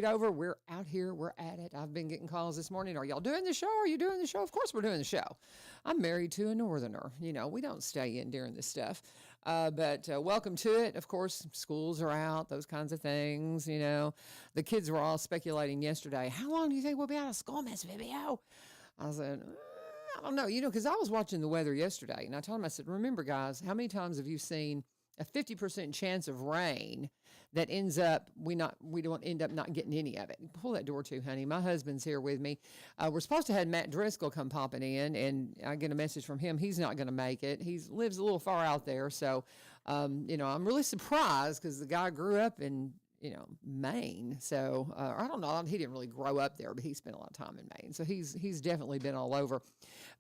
straight over. We're out here. We're at it. I've been getting calls this morning. Are y'all doing the show? Are you doing the show? Of course we're doing the show. I'm married to a northerner. You know, we don't stay in during this stuff. But welcome to it. Of course, schools are out, those kinds of things. You know, the kids were all speculating yesterday. How long do you think we'll be out of school, Miss Vivio? I said, I don't know, you know, because I was watching the weather yesterday, and I told him, I said, remember, guys, how many times have you seen a 50% chance of rain that ends up, we don't end up not getting any of it? Pull that door too, honey. My husband's here with me. We're supposed to have Matt Driscoll come popping in, and I get a message from him. He's not going to make it. He lives a little far out there. So, you know, I'm really surprised because the guy grew up in, you know, Maine. So I don't know. He didn't really grow up there, but he spent a lot of time in Maine. So he's definitely been all over.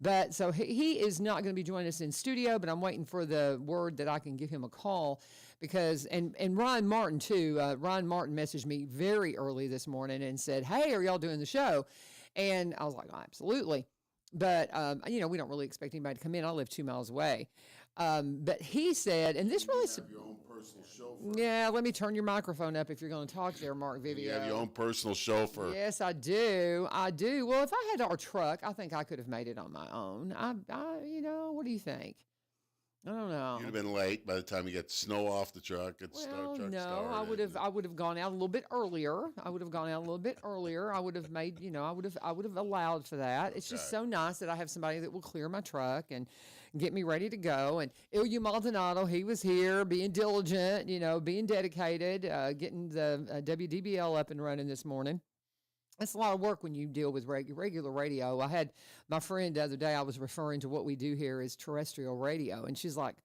But so he is not going to be joining us in studio, but I'm waiting for the word that I can give him a call because, and Ryan Martin too. Ryan Martin messaged me very early this morning and said, hey, are y'all doing the show? And I was like, oh, absolutely. But, you know, we don't really expect anybody to come in. I live 2 miles away. But he said, and this really... You have your own personal chauffeur. Yeah, let me turn your microphone up if you're going to talk there, Mark Vivio. You have your own personal chauffeur. Yes, I do. I do. Well, if I had our truck, I think I could have made it on my own. You know, what do you think? I don't know. You'd have been late by the time you get snow off the truck. I would have gone out a little bit earlier. I would have made, you know, I would have allowed for that. It's just so nice that I have somebody that will clear my truck and get me ready to go. And Ilya Maldonado, he was here being diligent, you know, being dedicated, getting the WDBL up and running this morning. It's a lot of work when you deal with regular radio. I had my friend the other day, I was referring to what we do here as terrestrial radio. And she's like,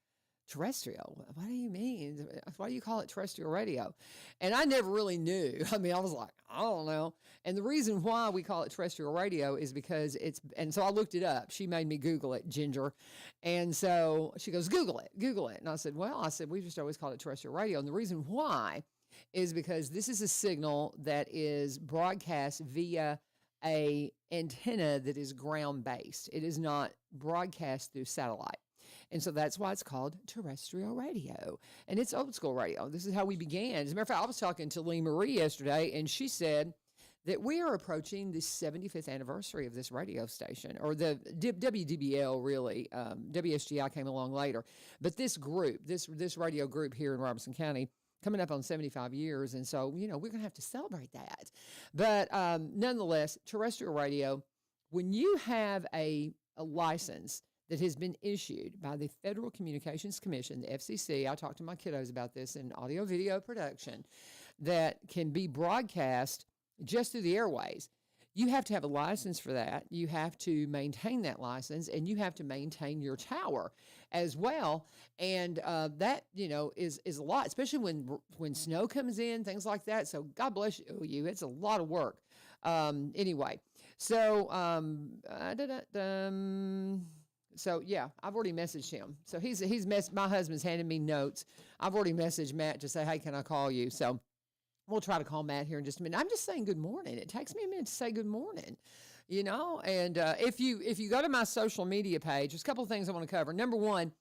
terrestrial? What do you mean? Why do you call it terrestrial radio? And I never really knew. I mean, I was like, I don't know. And the reason why we call it terrestrial radio is because and so I looked it up. She made me Google it, Ginger. And so she goes, Google it. And I said, we just always called it terrestrial radio. And the reason why is because this is a signal that is broadcast via a antenna that is ground-based. It is not broadcast through satellite. And so that's why it's called terrestrial radio. And it's old school radio. This is how we began. As a matter of fact, I was talking to Lee Marie yesterday, and she said that we are approaching the 75th anniversary of this radio station, or the WDBL, really. WSGI came along later. But this group, this radio group here in Robertson County, coming up on 75 years. And so, you know, we're going to have to celebrate that. But nonetheless, terrestrial radio, when you have a license that has been issued by the Federal Communications Commission, the FCC, I talked to my kiddos about this in audio video production, that can be broadcast just through the airways. You have to have a license for that. You have to maintain that license, and you have to maintain your tower as well. And that, you know, is a lot, especially when snow comes in, things like that. So God bless you. It's a lot of work. Anyway, so so yeah, I've already messaged him. So my husband's handing me notes. I've already messaged Matt to say, hey, can I call you? So we'll try to call Matt here in just a minute. I'm just saying good morning. It takes me a minute to say good morning, you know. And if you go to my social media page, there's a couple of things I want to cover. Number one,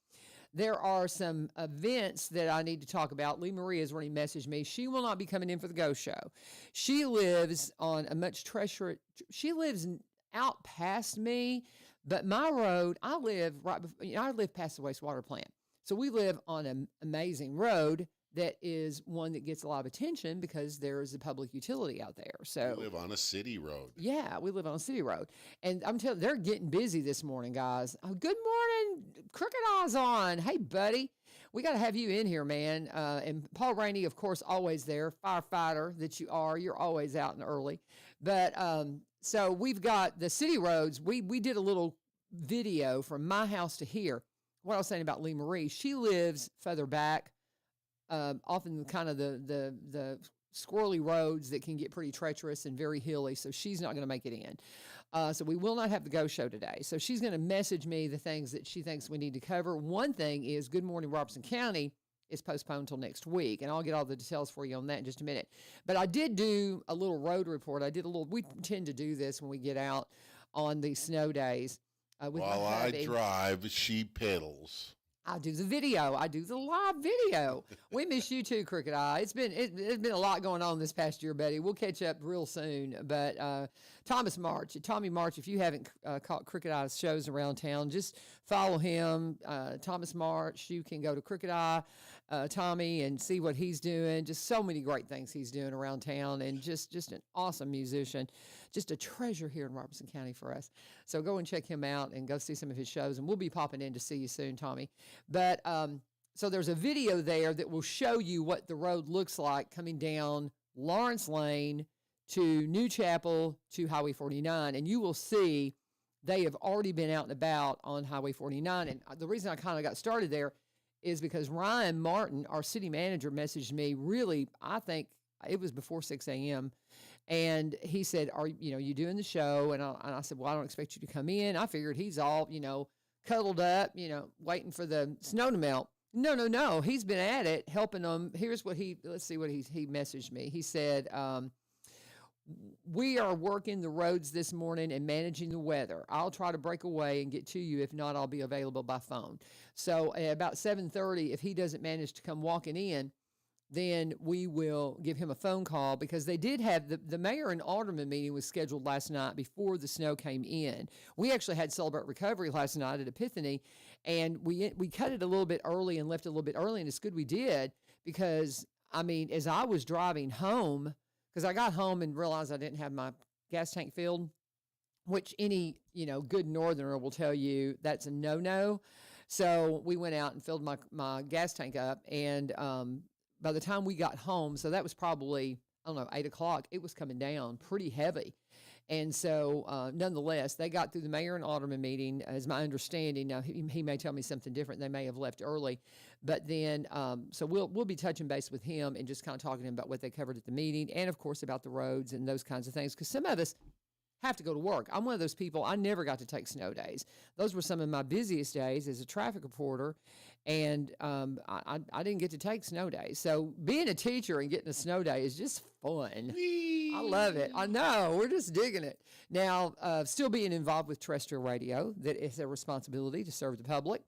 there are some events that I need to talk about. Lee Marie has already messaged me. She will not be coming in for the Ghost Show. She lives on a much treacherous. She lives out past me, but my road. I live I live past the wastewater plant, so we live on an amazing road that is one that gets a lot of attention because there is a public utility out there. So we live on a city road. Yeah, we live on a city road. And I'm telling you, they're getting busy this morning, guys. Oh, good morning, Crooked Eyes on. Hey, buddy. We got to have you in here, man. And Paul Rainey, of course, always there. Firefighter that you are. You're always out and early. But so we've got the city roads. We did a little video from my house to here. What I was saying about Lee Marie, she lives further back. Often kind of the squirrely roads that can get pretty treacherous and very hilly, so she's not going to make it in. So we will not have the Ghost Show today. So she's going to message me the things that she thinks we need to cover. One thing is Good Morning Robertson County is postponed until next week, and I'll get all the details for you on that in just a minute. But I did do a little road report. We tend to do this when we get out on the snow days. While I drive, she pedals. I do the video. I do the live video. We miss you too, Crooked Eye. It's been a lot going on this past year, Betty. We'll catch up real soon. But Tommy March, if you haven't caught Crooked Eye's shows around town, just follow him. Thomas March. You can go to Crooked Eye, Tommy, and see what he's doing. Just so many great things he's doing around town, and just an awesome musician, just a treasure here in Robertson County for us. So go and check him out and go see some of his shows, and we'll be popping in to see you soon, Tommy. But so there's a video there that will show you what the road looks like coming down Lawrence Lane to New Chapel to Highway 49, and you will see they have already been out and about on Highway 49. And the reason I kind of got started there is because Ryan Martin, our city manager, messaged me really, I think it was before 6 a.m., and he said, "Are you doing the show?" And I said, "Well, I don't expect you to come in." I figured he's all cuddled up, waiting for the snow to melt. No. He's been at it, helping them. Here's what let's see what he messaged me. He said, "We are working the roads this morning and managing the weather. I'll try to break away and get to you. If not, I'll be available by phone." So at about 7:30, if he doesn't manage to come walking in, then we will give him a phone call, because they did have the mayor and alderman meeting was scheduled last night before the snow came in. We actually had Celebrate Recovery last night at Epiphany, and we cut it a little bit early and left it a little bit early, and it's good we did, because, as I was driving home, because I got home and realized I didn't have my gas tank filled, which any, good northerner will tell you that's a no-no. So we went out and filled my gas tank up, and by the time we got home, so that was probably, 8 o'clock, it was coming down pretty heavy. And so nonetheless, they got through the mayor and alderman meeting, as my understanding. Now, he may tell me something different. They may have left early. But then, so we'll be touching base with him and just kind of talking to him about what they covered at the meeting, and, of course, about the roads and those kinds of things, because some of us have to go to work. I'm one of those people, I never got to take snow days. Those were some of my busiest days as a traffic reporter, and I didn't get to take snow days. So being a teacher and getting a snow day is just fun. I love it. I know. We're just digging it. Now, still being involved with terrestrial radio, that is a responsibility to serve the public,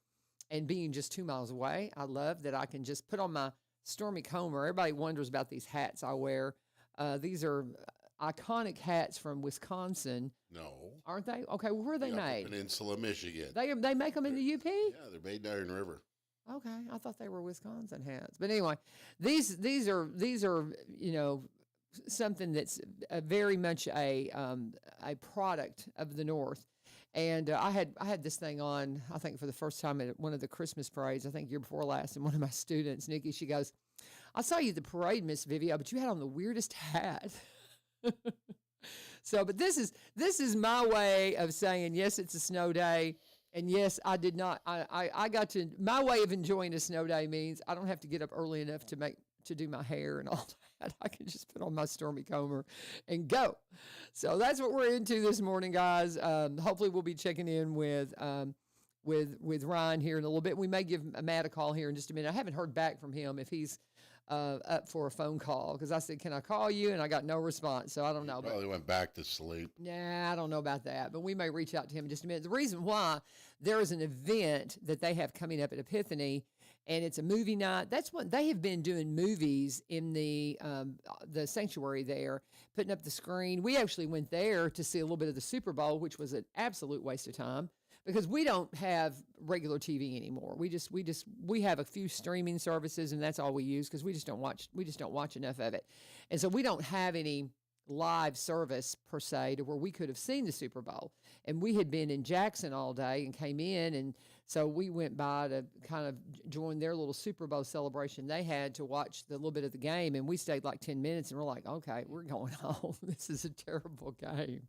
and being just 2 miles away, I love that I can just put on my Stormy Comer. Everybody wonders about these hats I wear. These are iconic hats from Wisconsin. No. Aren't they? Okay, well, where are they made? Peninsula, Michigan. They make them in the UP? Yeah, they're made in Iron River. Okay, I thought they were Wisconsin hats. But anyway, these are something that's very much a product of the North. And I had this thing on, I think, for the first time at one of the Christmas parades, I think year before last, and one of my students, Nikki, she goes, "I saw you at the parade, Miss Vivio, but you had on the weirdest hat." So, but this is my way of saying, yes, it's a snow day. And yes, I did not, I got to, my way of enjoying a snow day means I don't have to get up early enough to do my hair and all that. I can just put on my Stormy Comer and go. So that's what we're into this morning, guys. Hopefully we'll be checking in with Ryan here in a little bit. We may give Matt a call here in just a minute. I haven't heard back from him if he's up for a phone call, because I said, "Can I call you?" And I got no response, so I don't know. Probably went back to sleep. Nah, I don't know about that, but we may reach out to him in just a minute. The reason why, there is an event that they have coming up at Epiphany, and it's a movie night. That's what they have been doing, movies in the sanctuary there, putting up the screen. We actually went there to see a little bit of the Super Bowl, which was an absolute waste of time, because we don't have regular TV anymore. We have a few streaming services, and that's all we use, because we just don't watch enough of it. And so we don't have any live service per se to where we could have seen the Super Bowl. And we had been in Jackson all day and came in, and so we went by to kind of join their little Super Bowl celebration they had to watch the little bit of the game, and we stayed like 10 minutes, and we're like, okay, we're going home. This is a terrible game.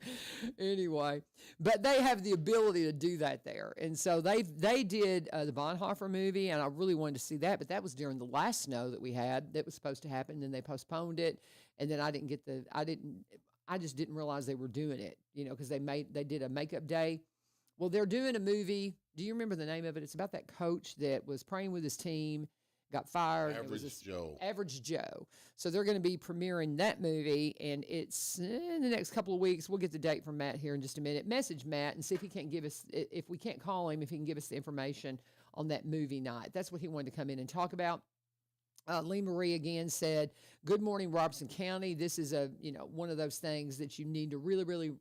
Anyway, but they have the ability to do that there. And so they did the Bonhoeffer movie, and I really wanted to see that, but that was during the last snow that we had that was supposed to happen, and then they postponed it, and then I just didn't realize they were doing it, because they did a makeup day. Well, they're doing a movie. Do you remember the name of it? It's about that coach that was praying with his team, got fired. Average Joe. So they're going to be premiering that movie, and it's in the next couple of weeks. We'll get the date from Matt here in just a minute. Message Matt and see if he can't give us, if we can't call him, if he can give us the information on that movie night. That's what he wanted to come in and talk about. Lee Marie again said, "Good morning, Robertson County. This is one of those things that you need to really, really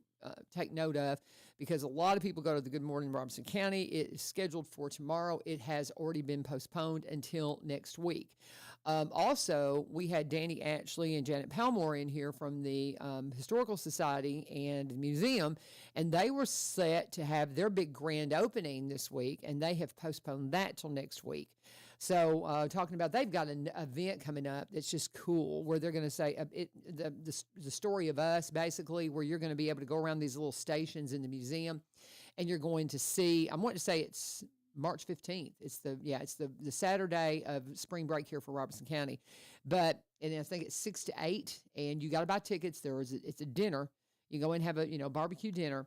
take note of, because a lot of people go to the Good Morning Robertson County. It is scheduled for tomorrow. It has already been postponed until next week." Also, we had Danny Ashley and Janet Palmore in here from the Historical Society and the museum, and they were set to have their big grand opening this week, and they have postponed that till next week. So talking about, they've got an event coming up that's just cool, where they're going to say the story of us, basically, where you're going to be able to go around these little stations in the museum, and you're going to see, I want to say it's March 15th. It's the Saturday of spring break here for Robertson County. And I think it's 6 to 8, and you got to buy tickets. It's a dinner. You go and have a barbecue dinner.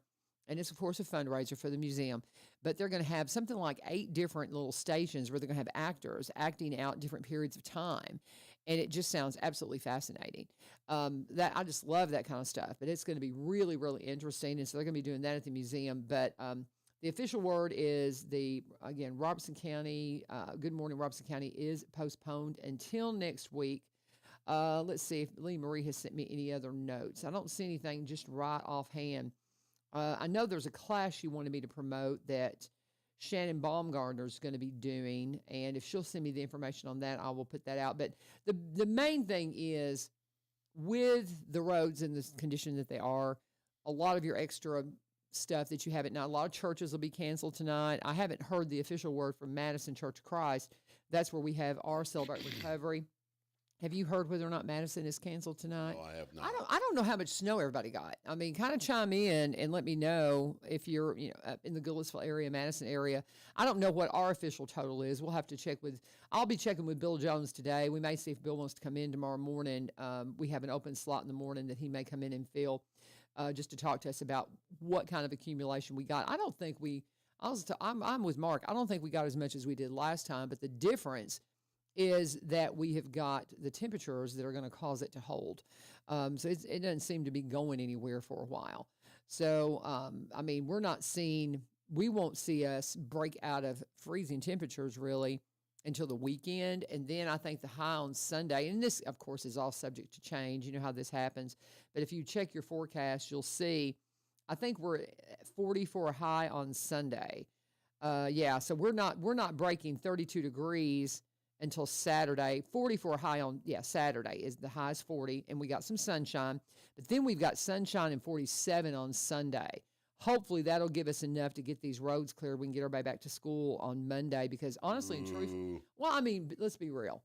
And it's, of course, a fundraiser for the museum. But they're going to have something like 8 different little stations where they're going to have actors acting out different periods of time. And it just sounds absolutely fascinating. I just love that kind of stuff. But it's going to be really, really interesting. And so they're going to be doing that at the museum. But the official word is Robertson County, Good Morning Robertson County is postponed until next week. Let's see if Lee Marie has sent me any other notes. I don't see anything just right offhand. I know there's a class she wanted me to promote that Shannon Baumgartner is going to be doing, and if she'll send me the information on that, I will put that out. But the main thing is, with the roads in the condition that they are, a lot of your extra stuff that you have at night, a lot of churches will be canceled tonight. I haven't heard the official word from Madison Church of Christ. That's where we have our Celebrate Recovery. Have you heard whether or not Madison is canceled tonight? No, I have not. I don't know how much snow everybody got. I mean, kind of chime in and let me know if you're, up in the Goodlettsville area, Madison area. I don't know what our official total is. We'll have to check I'll be checking with Bill Jones today. We may see if Bill wants to come in tomorrow morning. We have an open slot in the morning that he may come in and fill, just to talk to us about what kind of accumulation we got. I'm with Mark. I don't think we got as much as we did last time, but the difference is that we have got the temperatures that are going to cause it to hold. So it doesn't seem to be going anywhere for a while. So, we won't see us break out of freezing temperatures really until the weekend. And then I think the high on Sunday, and this of course is all subject to change. You know how this happens. But if you check your forecast, you'll see, I think we're at 40 for a high on Sunday. So we're not breaking 32 degrees until Saturday. 40 for a high on, Saturday is the high is 40, and we got some sunshine. But then we've got sunshine and 47 on Sunday. Hopefully that'll give us enough to get these roads cleared. We can get everybody back to school on Monday, because honestly and truthfully, let's be real.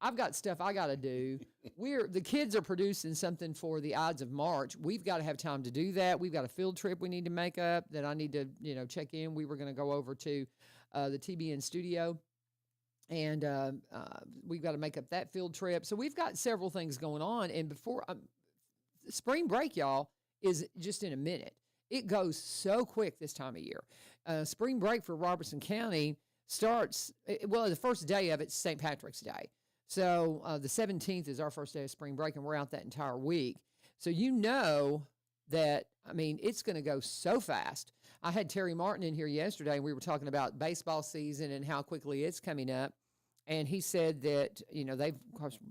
I've got stuff I got to do. The kids are producing something for the Ides of March. We've got to have time to do that. We've got a field trip we need to make up that I need to, check in. We were going to go over to the TBN studio, and we've got to make up that field trip. So we've got several things going on. And before spring break, y'all, is just in a minute. It goes so quick this time of year. Spring break for Robertson County starts, the first day of it's St. Patrick's Day. So the 17th is our first day of spring break, and we're out that entire week. So that, it's going to go so fast. I had Terry Martin in here yesterday, and we were talking about baseball season and how quickly it's coming up. And he said that,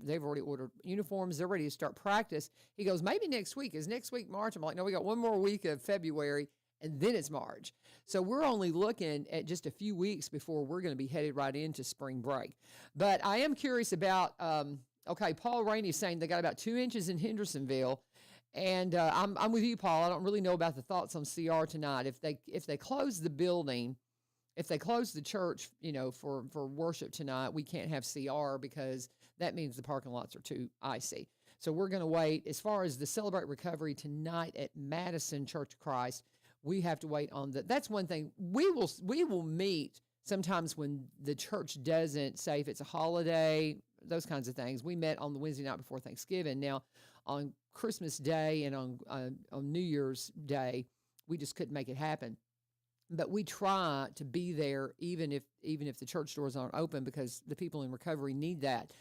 they've already ordered uniforms. They're ready to start practice. He goes, maybe next week. Is next week March? I'm like, no, we got one more week of February, and then it's March. So we're only looking at just a few weeks before we're going to be headed right into spring break. But I am curious about, Paul Rainey's saying they got about 2 inches in Hendersonville. And I'm with you, Paul. I don't really know about the thoughts on CR tonight. If they close the building, if they close the church, for worship tonight, we can't have CR, because that means the parking lots are too icy. So we're going to wait. As far as the Celebrate Recovery tonight at Madison Church of Christ, we have to wait on that's one thing. We will meet sometimes when the church doesn't say, if it's a holiday, those kinds of things. We met on the Wednesday night before Thanksgiving. Now, on Christmas Day and on New Year's Day, we just couldn't make it happen. But we try to be there even if the church doors aren't open, because the people in recovery need that.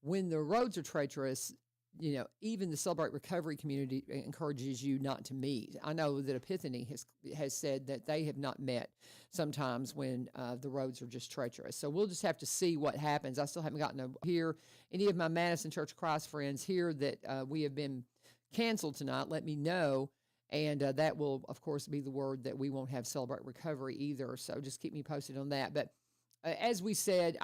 When the roads are treacherous, even the Celebrate Recovery community encourages you not to meet. I know that Epiphany has said that they have not met sometimes when the roads are just treacherous. So we'll just have to see what happens. I still haven't gotten to hear any of my Madison Church of Christ friends here that we have been canceled tonight. Let me know. And that will, of course, be the word that we won't have Celebrate Recovery either. So just keep me posted on that. But as we said,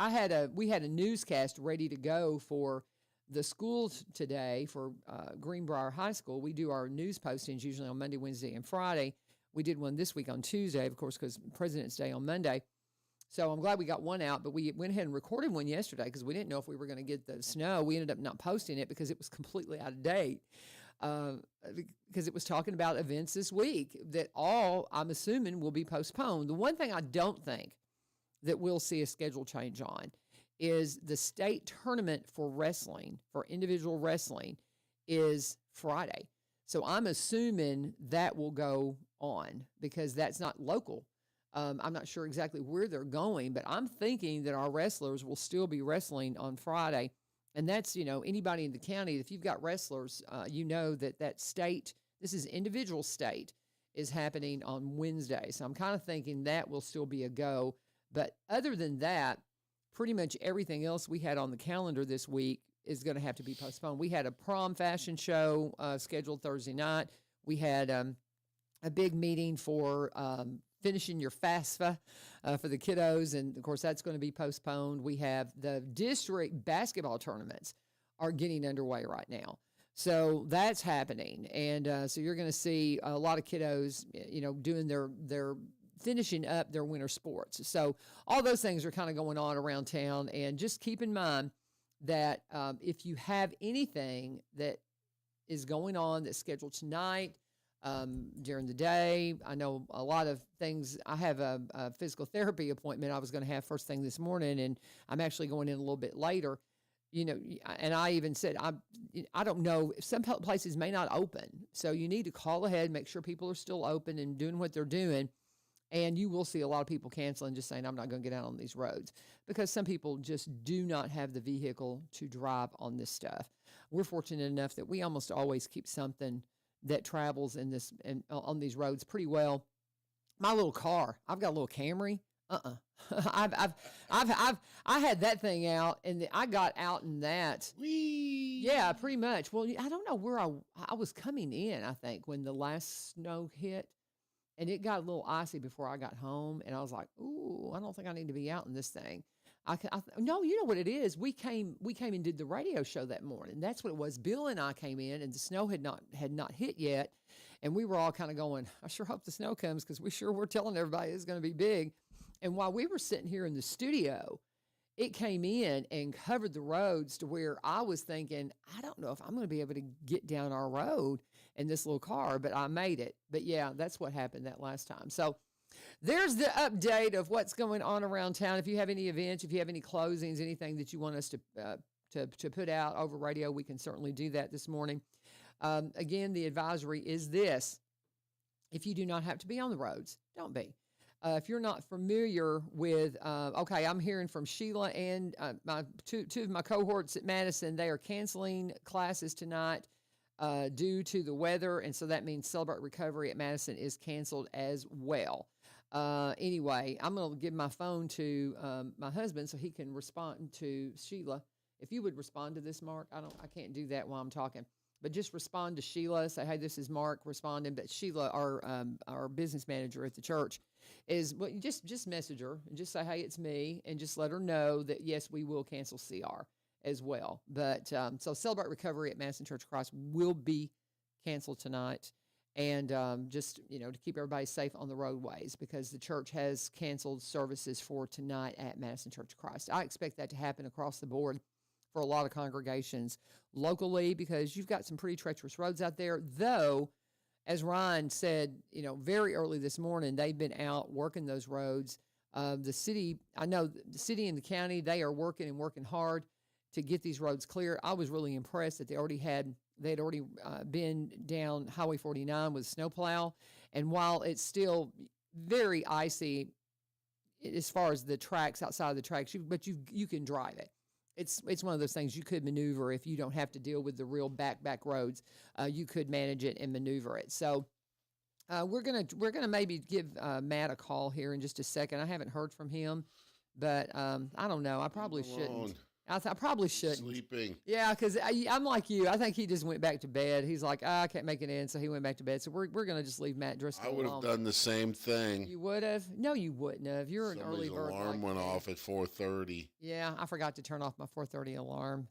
we had a newscast ready to go for the schools today for Greenbrier High School. We do our news postings usually on Monday, Wednesday, and Friday. We did one this week on Tuesday, of course, because President's Day on Monday. So I'm glad we got one out, but we went ahead and recorded one yesterday because we didn't know if we were going to get the snow. We ended up not posting it because it was completely out of date. Because it was talking about events this week that all, I'm assuming, will be postponed. The one thing I don't think that we'll see a schedule change on is the state tournament for wrestling, for individual wrestling, is Friday. So I'm assuming that will go on because that's not local. I'm not sure exactly where they're going, but I'm thinking that our wrestlers will still be wrestling on Friday. And that's, anybody in the county, if you've got wrestlers, that state, this is individual state, is happening on Wednesday. So I'm kind of thinking that will still be a go. But other than that, pretty much everything else we had on the calendar this week is going to have to be postponed. We had a prom fashion show scheduled Thursday night. We had a big meeting for finishing your FAFSA for the kiddos, and of course that's going to be postponed. We have the district basketball tournaments are getting underway right now, so that's happening, and so you're going to see a lot of kiddos, doing their finishing up their winter sports. So all those things are kind of going on around town, and just keep in mind that if you have anything that is going on that's scheduled tonight, during the day. I know a lot of things. I have a physical therapy appointment I was going to have first thing this morning, and I'm actually going in a little bit later. And I even said, I don't know, some places may not open. So you need to call ahead, make sure people are still open and doing what they're doing. And you will see a lot of people canceling, just saying, I'm not going to get out on these roads, because some people just do not have the vehicle to drive on this stuff. We're fortunate enough that we almost always keep something that travels on these roads pretty well. My little car, I've got a little Camry. I had that thing out, and I got out in that. Whee! Yeah, pretty much. Well, I don't know where I was coming in, I think, when the last snow hit, and it got a little icy before I got home, and I was like, ooh, I don't think I need to be out in this thing. No, you know what it is? We came and did the radio show that morning. That's what it was. Bill and I came in, and the snow had not hit yet, and we were all kind of going, I sure hope the snow comes, because we're telling everybody it's going to be big. And while we were sitting here in the studio, it came in and covered the roads to where I was thinking, I don't know if I'm going to be able to get down our road in this little car, but I made it. But yeah, that's what happened that last time. So there's the update of what's going on around town. If you have any events, if you have any closings, anything that you want us to put out over radio, we can certainly do that this morning. Again, the advisory is this: if you do not have to be on the roads, don't be. If you're not familiar with, I'm hearing from Sheila and my two of my cohorts at Madison. They are canceling classes tonight due to the weather, and so that means Celebrate Recovery at Madison is canceled as well. Anyway, I'm going to give my phone to my husband so he can respond to Sheila. If you would respond to this, Mark. I can't do that while I'm talking. But just respond to Sheila. Say, hey, this is Mark responding. But Sheila, our business manager at the church, just message her and just say, hey, it's me, and just let her know that, yes, we will cancel CR as well. But so Celebrate Recovery at Madison Church of Christ will be canceled tonight. And just, to keep everybody safe on the roadways, because the church has canceled services for tonight at Madison Church of Christ. I expect that to happen across the board for a lot of congregations locally, because you've got some pretty treacherous roads out there. Though, as Ryan said, very early this morning, they've been out working those roads. The city and the county, they are working hard to get these roads clear. I was really impressed that they had already been down Highway 49 with snowplow. And while it's still very icy as far as the tracks, outside of the tracks, but you can drive it. It's one of those things you could maneuver if you don't have to deal with the real back roads. You could manage it and maneuver it. So we're gonna maybe give Matt a call here in just a second. I haven't heard from him, but I don't know. I probably shouldn't. I probably shouldn't. Sleeping. Yeah, because I'm like you. I think he just went back to bed. He's like, I can't make it in, so he went back to bed. So we're going to just leave Matt Driscoll I would have done the same thing. You would have? No, you wouldn't have. You're an early bird. Alarm went off at 4:30. Yeah, I forgot to turn off my 4:30 alarm.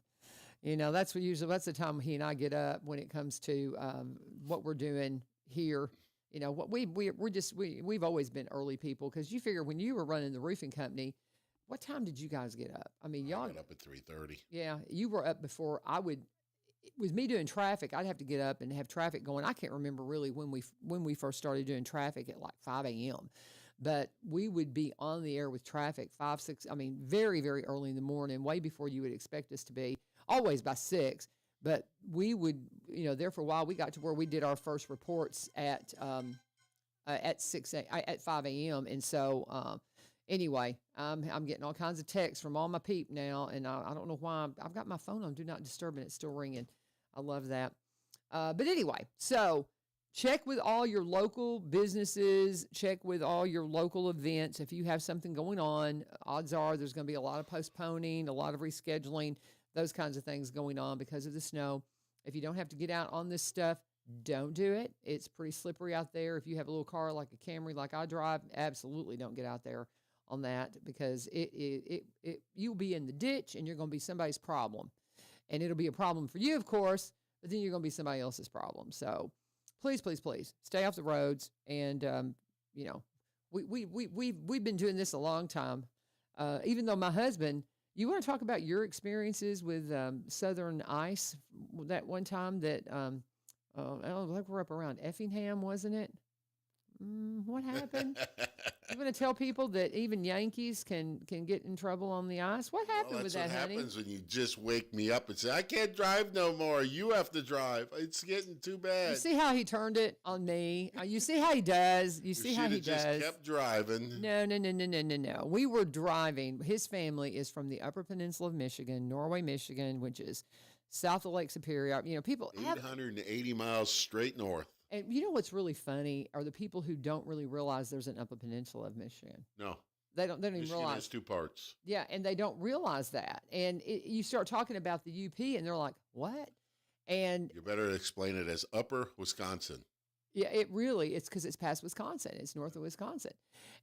That's the time he and I get up when it comes to what we're doing here. What we've always been early people, because you figure when you were running the roofing company. What time did you guys get up? I mean, y'all got up at 3:30. Yeah, you were up before I would. With me doing traffic, I'd have to get up and have traffic going. I can't remember really when we first started doing traffic at like 5 a.m. But we would be on the air with traffic 5, 6. I mean, very, very early in the morning, way before you would expect us to be. Always by 6. But we would, there for a while. We got to where we did our first reports at 5 a.m. And so. Anyway, I'm getting all kinds of texts from all my peep now, and I don't know why. I've got my phone on Do Not Disturb, and it's still ringing. I love that. But anyway, so check with all your local businesses. Check with all your local events. If you have something going on, odds are there's going to be a lot of postponing, a lot of rescheduling, those kinds of things going on because of the snow. If you don't have to get out on this stuff, don't do it. It's pretty slippery out there. If you have a little car like a Camry like I drive, absolutely don't get out there on that, because you'll be in the ditch and you're going to be somebody's problem, and it'll be a problem for you, of course, but then you're going to be somebody else's problem. So please, please, please stay off the roads. And we've been doing this a long time. Even though my husband, you want to talk about your experiences with Southern ice? That one time that like we're up around Effingham, wasn't it? What happened? You want to tell people that even Yankees can get in trouble on the ice? What happened with that, honey? That's what happens when you just wake me up and say, I can't drive no more. You have to drive. It's getting too bad. You see how he turned it on me? You see how he does? You see how he does? Just kept driving. No. We were driving. His family is from the Upper Peninsula of Michigan, Norway, Michigan, which is south of Lake Superior. People 880 miles straight north. And you know what's really funny are the people who don't really realize there's an Upper Peninsula of Michigan. No. They don't even Michigan realize. has 2 parts. Yeah, and they don't realize that. And you start talking about the UP, and they're like, what? And you better explain it as Upper Wisconsin. Yeah, it's because it's past Wisconsin. It's north of Wisconsin.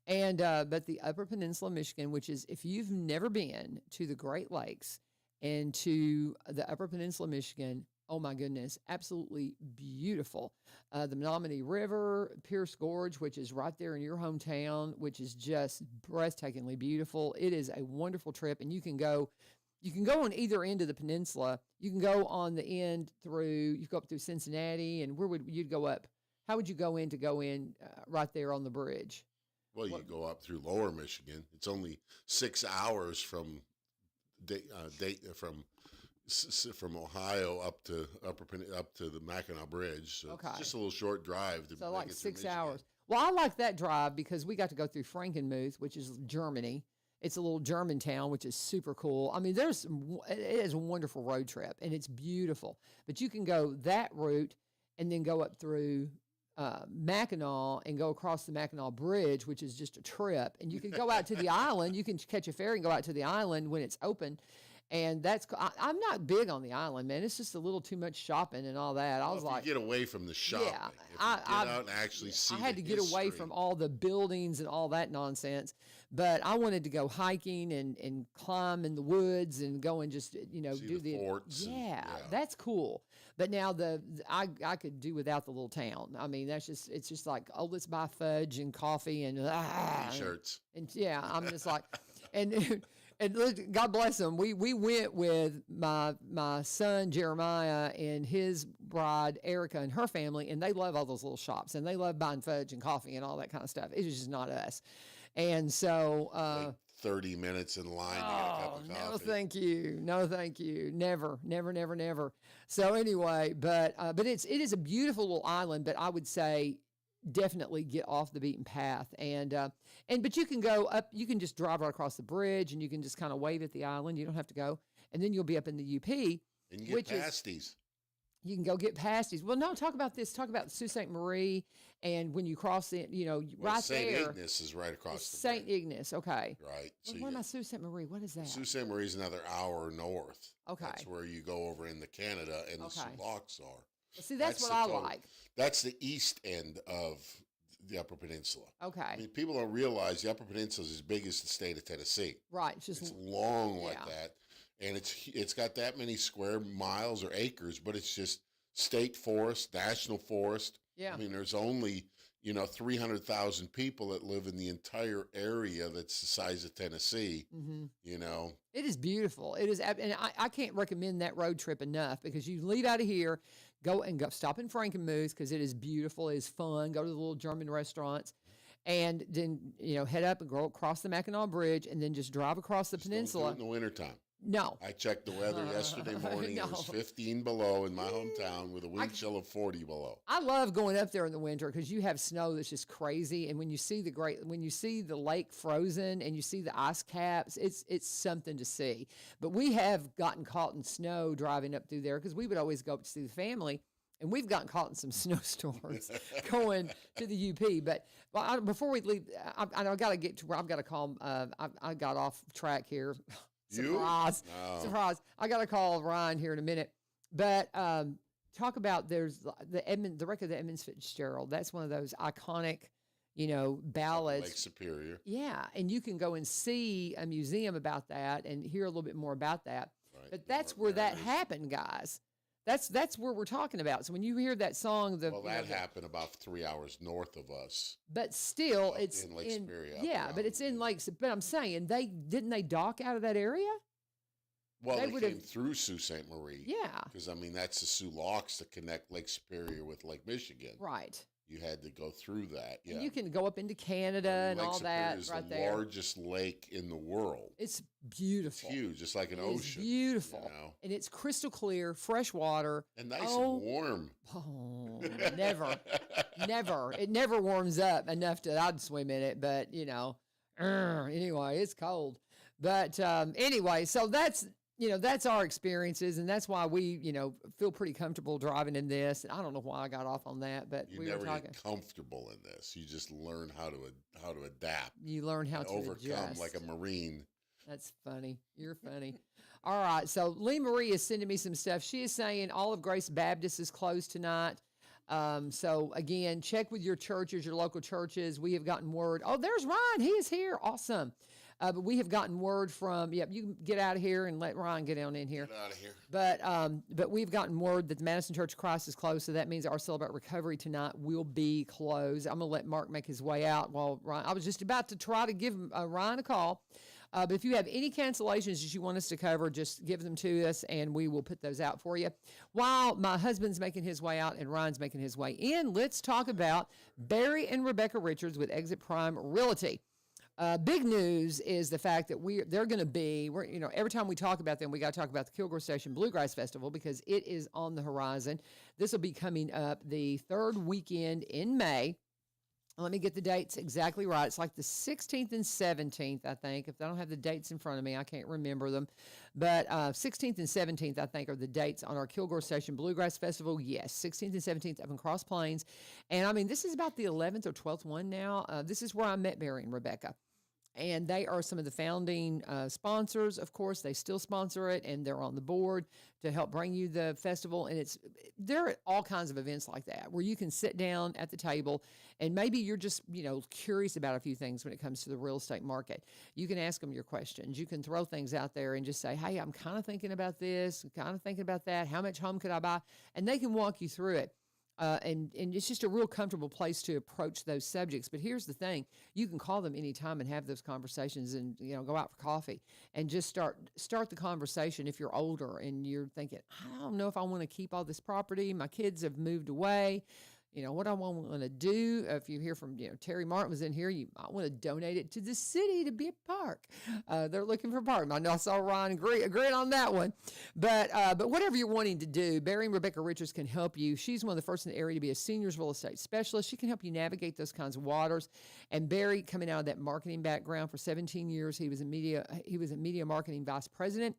And but the Upper Peninsula of Michigan, which is, if you've never been to the Great Lakes and to the Upper Peninsula of Michigan, oh my goodness, absolutely beautiful. The Menominee River, Pierce Gorge, which is right there in your hometown, which is just breathtakingly beautiful. It is a wonderful trip, and you can go on either end of the peninsula. You can go on the end you go up through Cincinnati, and where would you go up? How would you go in right there on the bridge? Well, you go up through Lower Michigan. It's only 6 hours from Ohio up to the Mackinac Bridge. So okay. It's just a little short drive. So like 6 hours. Well, I like that drive because we got to go through Frankenmuth, which is Germany. It's a little German town, which is super cool. I mean, it is a wonderful road trip, and it's beautiful. But you can go that route and then go up through Mackinac and go across the Mackinac Bridge, which is just a trip. And you can go out to the island. You can catch a ferry and go out to the island when it's open. And I'm not big on the island, man. It's just a little too much shopping and all that. I was like, get away from the shopping. Yeah, get out and actually see. I had to get away from all the buildings and all that nonsense. But I wanted to go hiking and climb in the woods and go and just do the forts. Yeah, that's cool. But now I could do without the little town. I mean, it's just like, oh, let's buy fudge and coffee and T-shirts. And yeah, I'm just like, and God bless them. We went with my son Jeremiah and his bride Erica and her family, and they love all those little shops, and they love buying fudge and coffee and all that kind of stuff. It's just not us. And so like 30 minutes in line to get a cup of coffee. No, thank you. No, thank you. Never. So anyway, but it is a beautiful little island, but I would say definitely get off the beaten path. But you can go up, you can just drive right across the bridge, and you can just kind of wave at the island. You don't have to go. and then you'll be up in the UP. And you get pasties. You can go get pasties. Well, no, talk about this. Talk about Sault Ste. Marie, and when you cross it, right St. there. St. Ignace is right across the St. Ignace, okay. Right. So what about Sault Ste. Marie? What is that? Sault Ste. Marie is another hour north. Okay. That's where you go over into Canada, and the Soo Locks are. See, that's what I like. That's the east end of the Upper Peninsula. Okay. I mean, people don't realize the Upper Peninsula is as big as the state of Tennessee. Right. It's long like that, and it's got that many square miles or acres, but it's just state forest, national forest. Yeah. I mean, there's only 300,000 people that live in the entire area that's the size of Tennessee. Mm-hmm. It is beautiful. It is, and I can't recommend that road trip enough, because you leave out of here, go stop in Frankenmuth, because it is beautiful. It is fun. Go to the little German restaurants, and then head up and go across the Mackinac Bridge, and then just drive across the peninsula. Don't do it in the wintertime. No. I checked the weather yesterday morning. No. It was 15 below in my hometown with a wind chill of 40 below. I love going up there in the winter, because you have snow that's just crazy. And when you see the lake frozen and you see the ice caps, it's something to see. But we have gotten caught in snow driving up through there, because we would always go up to see the family. And we've gotten caught in some snowstorms going to the UP. But before we leave, I got to get to where I've got to call. I got off track here. Surprise. No. Surprise. I got to call Ryan here in a minute. But talk about there's the record of the Edmund Fitzgerald. That's one of those iconic, ballads. Lake Superior. Yeah. And you can go and see a museum about that and hear a little bit more about that. Right. But that's where that happened, guys. That's where we're talking about. So when you hear that song, that happened about 3 hours north of us. But still, it's in Lake Superior. Yeah, but it's in Lake. But I'm saying didn't they dock out of that area? Well, they came through Sault Ste. Marie. Yeah, because that's the Soo Locks that connect Lake Superior with Lake Michigan. Right. You had to go through that. Yeah. And you can go up into Canada and all that right there. Lake Superior is the largest lake in the world. It's beautiful. It's huge. It's like an ocean. It's beautiful. And it's crystal clear, fresh water. And nice and warm. Oh, never. Never. It never warms up enough I'd swim in it. But, anyway, it's cold. But anyway, so that's our experiences, and that's why we, feel pretty comfortable driving in this. And I don't know why I got off on that, but we never get comfortable in this. You just learn how to adapt. You learn how to overcome adjust. Like a Marine. That's funny. You're funny. All right. So Lee Marie is sending me some stuff. She is saying Olive Grace Baptist is closed tonight. So again, check with your churches, your local churches. We have gotten word. Oh, there's Ryan. He is here. Awesome. But we have gotten word from, you can get out of here and let Ryan get on in here. Get out of here. But we've gotten word that the Madison Church of Christ is closed, so that means our Celebrate Recovery tonight will be closed. I'm going to let Mark make his way out while Ryan, I was just about to try to give Ryan a call. But if you have any cancellations that you want us to cover, just give them to us, and we will put those out for you. While my husband's making his way out and Ryan's making his way in, let's talk about Barry and Rebecca Richards with Exit Prime Realty. Big news is the fact that they're going to be, every time we talk about them, we got to talk about the Kilgore Station Bluegrass Festival, because it is on the horizon. This will be coming up the third weekend in May. Let me get the dates exactly right. It's like the 16th and 17th, I think. If I don't have the dates in front of me, I can't remember them. But 16th and 17th, I think, are the dates on our Kilgore Station Bluegrass Festival. Yes, 16th and 17th up in Cross Plains. And, this is about the 11th or 12th one now. This is where I met Barry and Rebecca. And they are some of the founding sponsors. Of course, they still sponsor it, and they're on the board to help bring you the festival. And there are all kinds of events like that where you can sit down at the table, and maybe you're just, curious about a few things when it comes to the real estate market. You can ask them your questions. You can throw things out there and just say, hey, I'm kind of thinking about this, kind of thinking about that. How much home could I buy? And they can walk you through it. And it's just a real comfortable place to approach those subjects. But here's the thing. You can call them anytime and have those conversations and, go out for coffee and just start the conversation if you're older and you're thinking, I don't know if I want to keep all this property. My kids have moved away. What I want to do, if you hear from, Terry Martin was in here, you might want to donate it to the city to be a park. They're looking for a park. I know I saw Ryan agreeing on that one. But whatever you're wanting to do, Barry and Rebecca Richards can help you. She's one of the first in the area to be a seniors real estate specialist. She can help you navigate those kinds of waters. And Barry, coming out of that marketing background for 17 years, he was a media marketing vice president.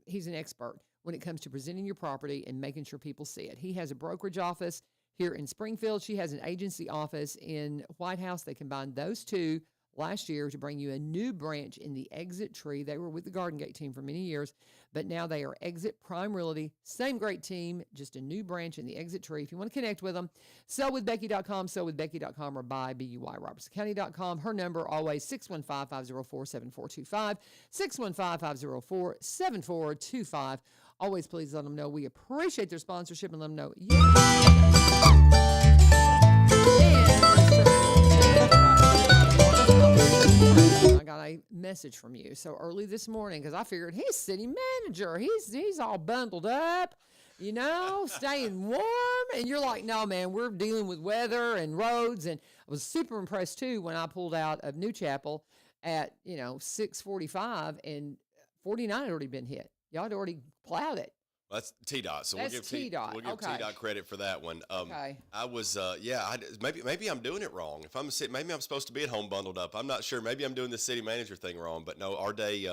he's an expert when it comes to presenting your property and making sure people see it. He has a brokerage office here in Springfield. She has an agency office in White House. They combined those two last year to bring you a new branch in the Exit Tree. They were with the Garden Gate team for many years, but now they are Exit Prime Realty. Same great team, just a new branch in the Exit Tree. If you want to connect with them, sellwithbecky.com, sellwithbecky.com, or buy.robertsoncounty.com. Her number always 615-504-7425, 615-504-7425. Always please let them know we appreciate their sponsorship and let them know. I got a message from you so early this morning because I figured he's city manager. He's all bundled up, staying warm. And you're like, no, man, we're dealing with weather and roads. And I was super impressed, too, when I pulled out of New Chapel at, 6:45 and 49 had already been hit. Y'all had already plowed it. Well, that's TDOT, so that's we'll give TDOT. We'll give TDOT credit for that one. Okay. I was, maybe I'm doing it wrong. If I'm maybe I'm supposed to be at home bundled up. I'm not sure. Maybe I'm doing the city manager thing wrong. But no, our day,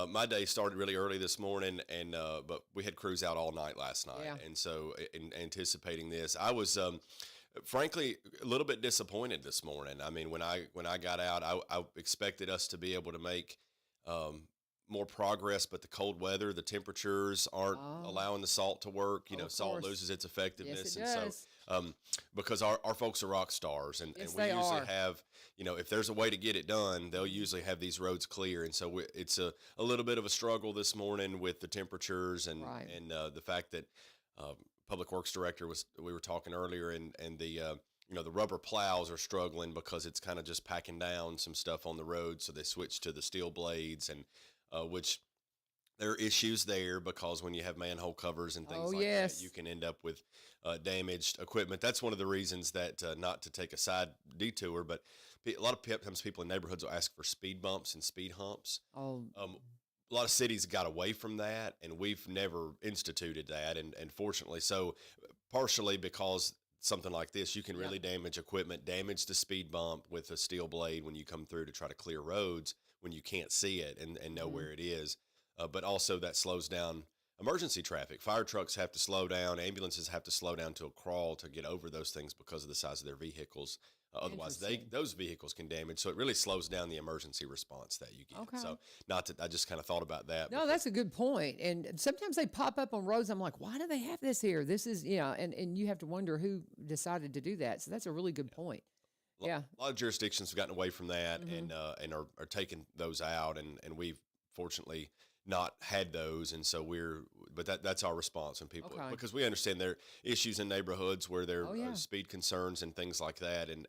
my day started really early this morning, and but we had crews out all night last night, and so in anticipating this, I was. Frankly, a little bit disappointed this morning. I mean, when I got out, I expected us to be able to make more progress, but the cold weather, the temperatures aren't allowing the salt to work. Salt loses its effectiveness. Yes, it does. So because our folks are rock stars, and we usually have, if there's a way to get it done, they'll usually have these roads clear. And so it's a little bit of a struggle this morning with the temperatures and the fact that Public Works Director we were talking earlier, and the the rubber plows are struggling because it's kind of just packing down some stuff on the road. So they switched to the steel blades, and which there are issues there because when you have manhole covers and things that, you can end up with damaged equipment. That's one of the reasons that not to take a side detour, but a lot of times people in neighborhoods will ask for speed bumps and speed humps. A lot of cities got away from that, and we've never instituted that. And fortunately, so partially because something like this, you can really damage equipment, damage the speed bump with a steel blade when you come through to try to clear roads when you can't see it and know where it is. But also that slows down emergency traffic. Fire trucks have to slow down. Ambulances have to slow down to a crawl to get over those things because of the size of their vehicles. Otherwise, those vehicles can damage. So it really slows down the emergency response that you get. Okay. So I just kind of thought about that. No, that's a good point. And sometimes they pop up on roads. I'm like, why do they have this here? This is, and you have to wonder who decided to do that. So that's a really good point. A lot of jurisdictions have gotten away from that and are taking those out, and we've fortunately not had those, and so that's our response when people because we understand there are issues in neighborhoods where there are speed concerns and things like that, and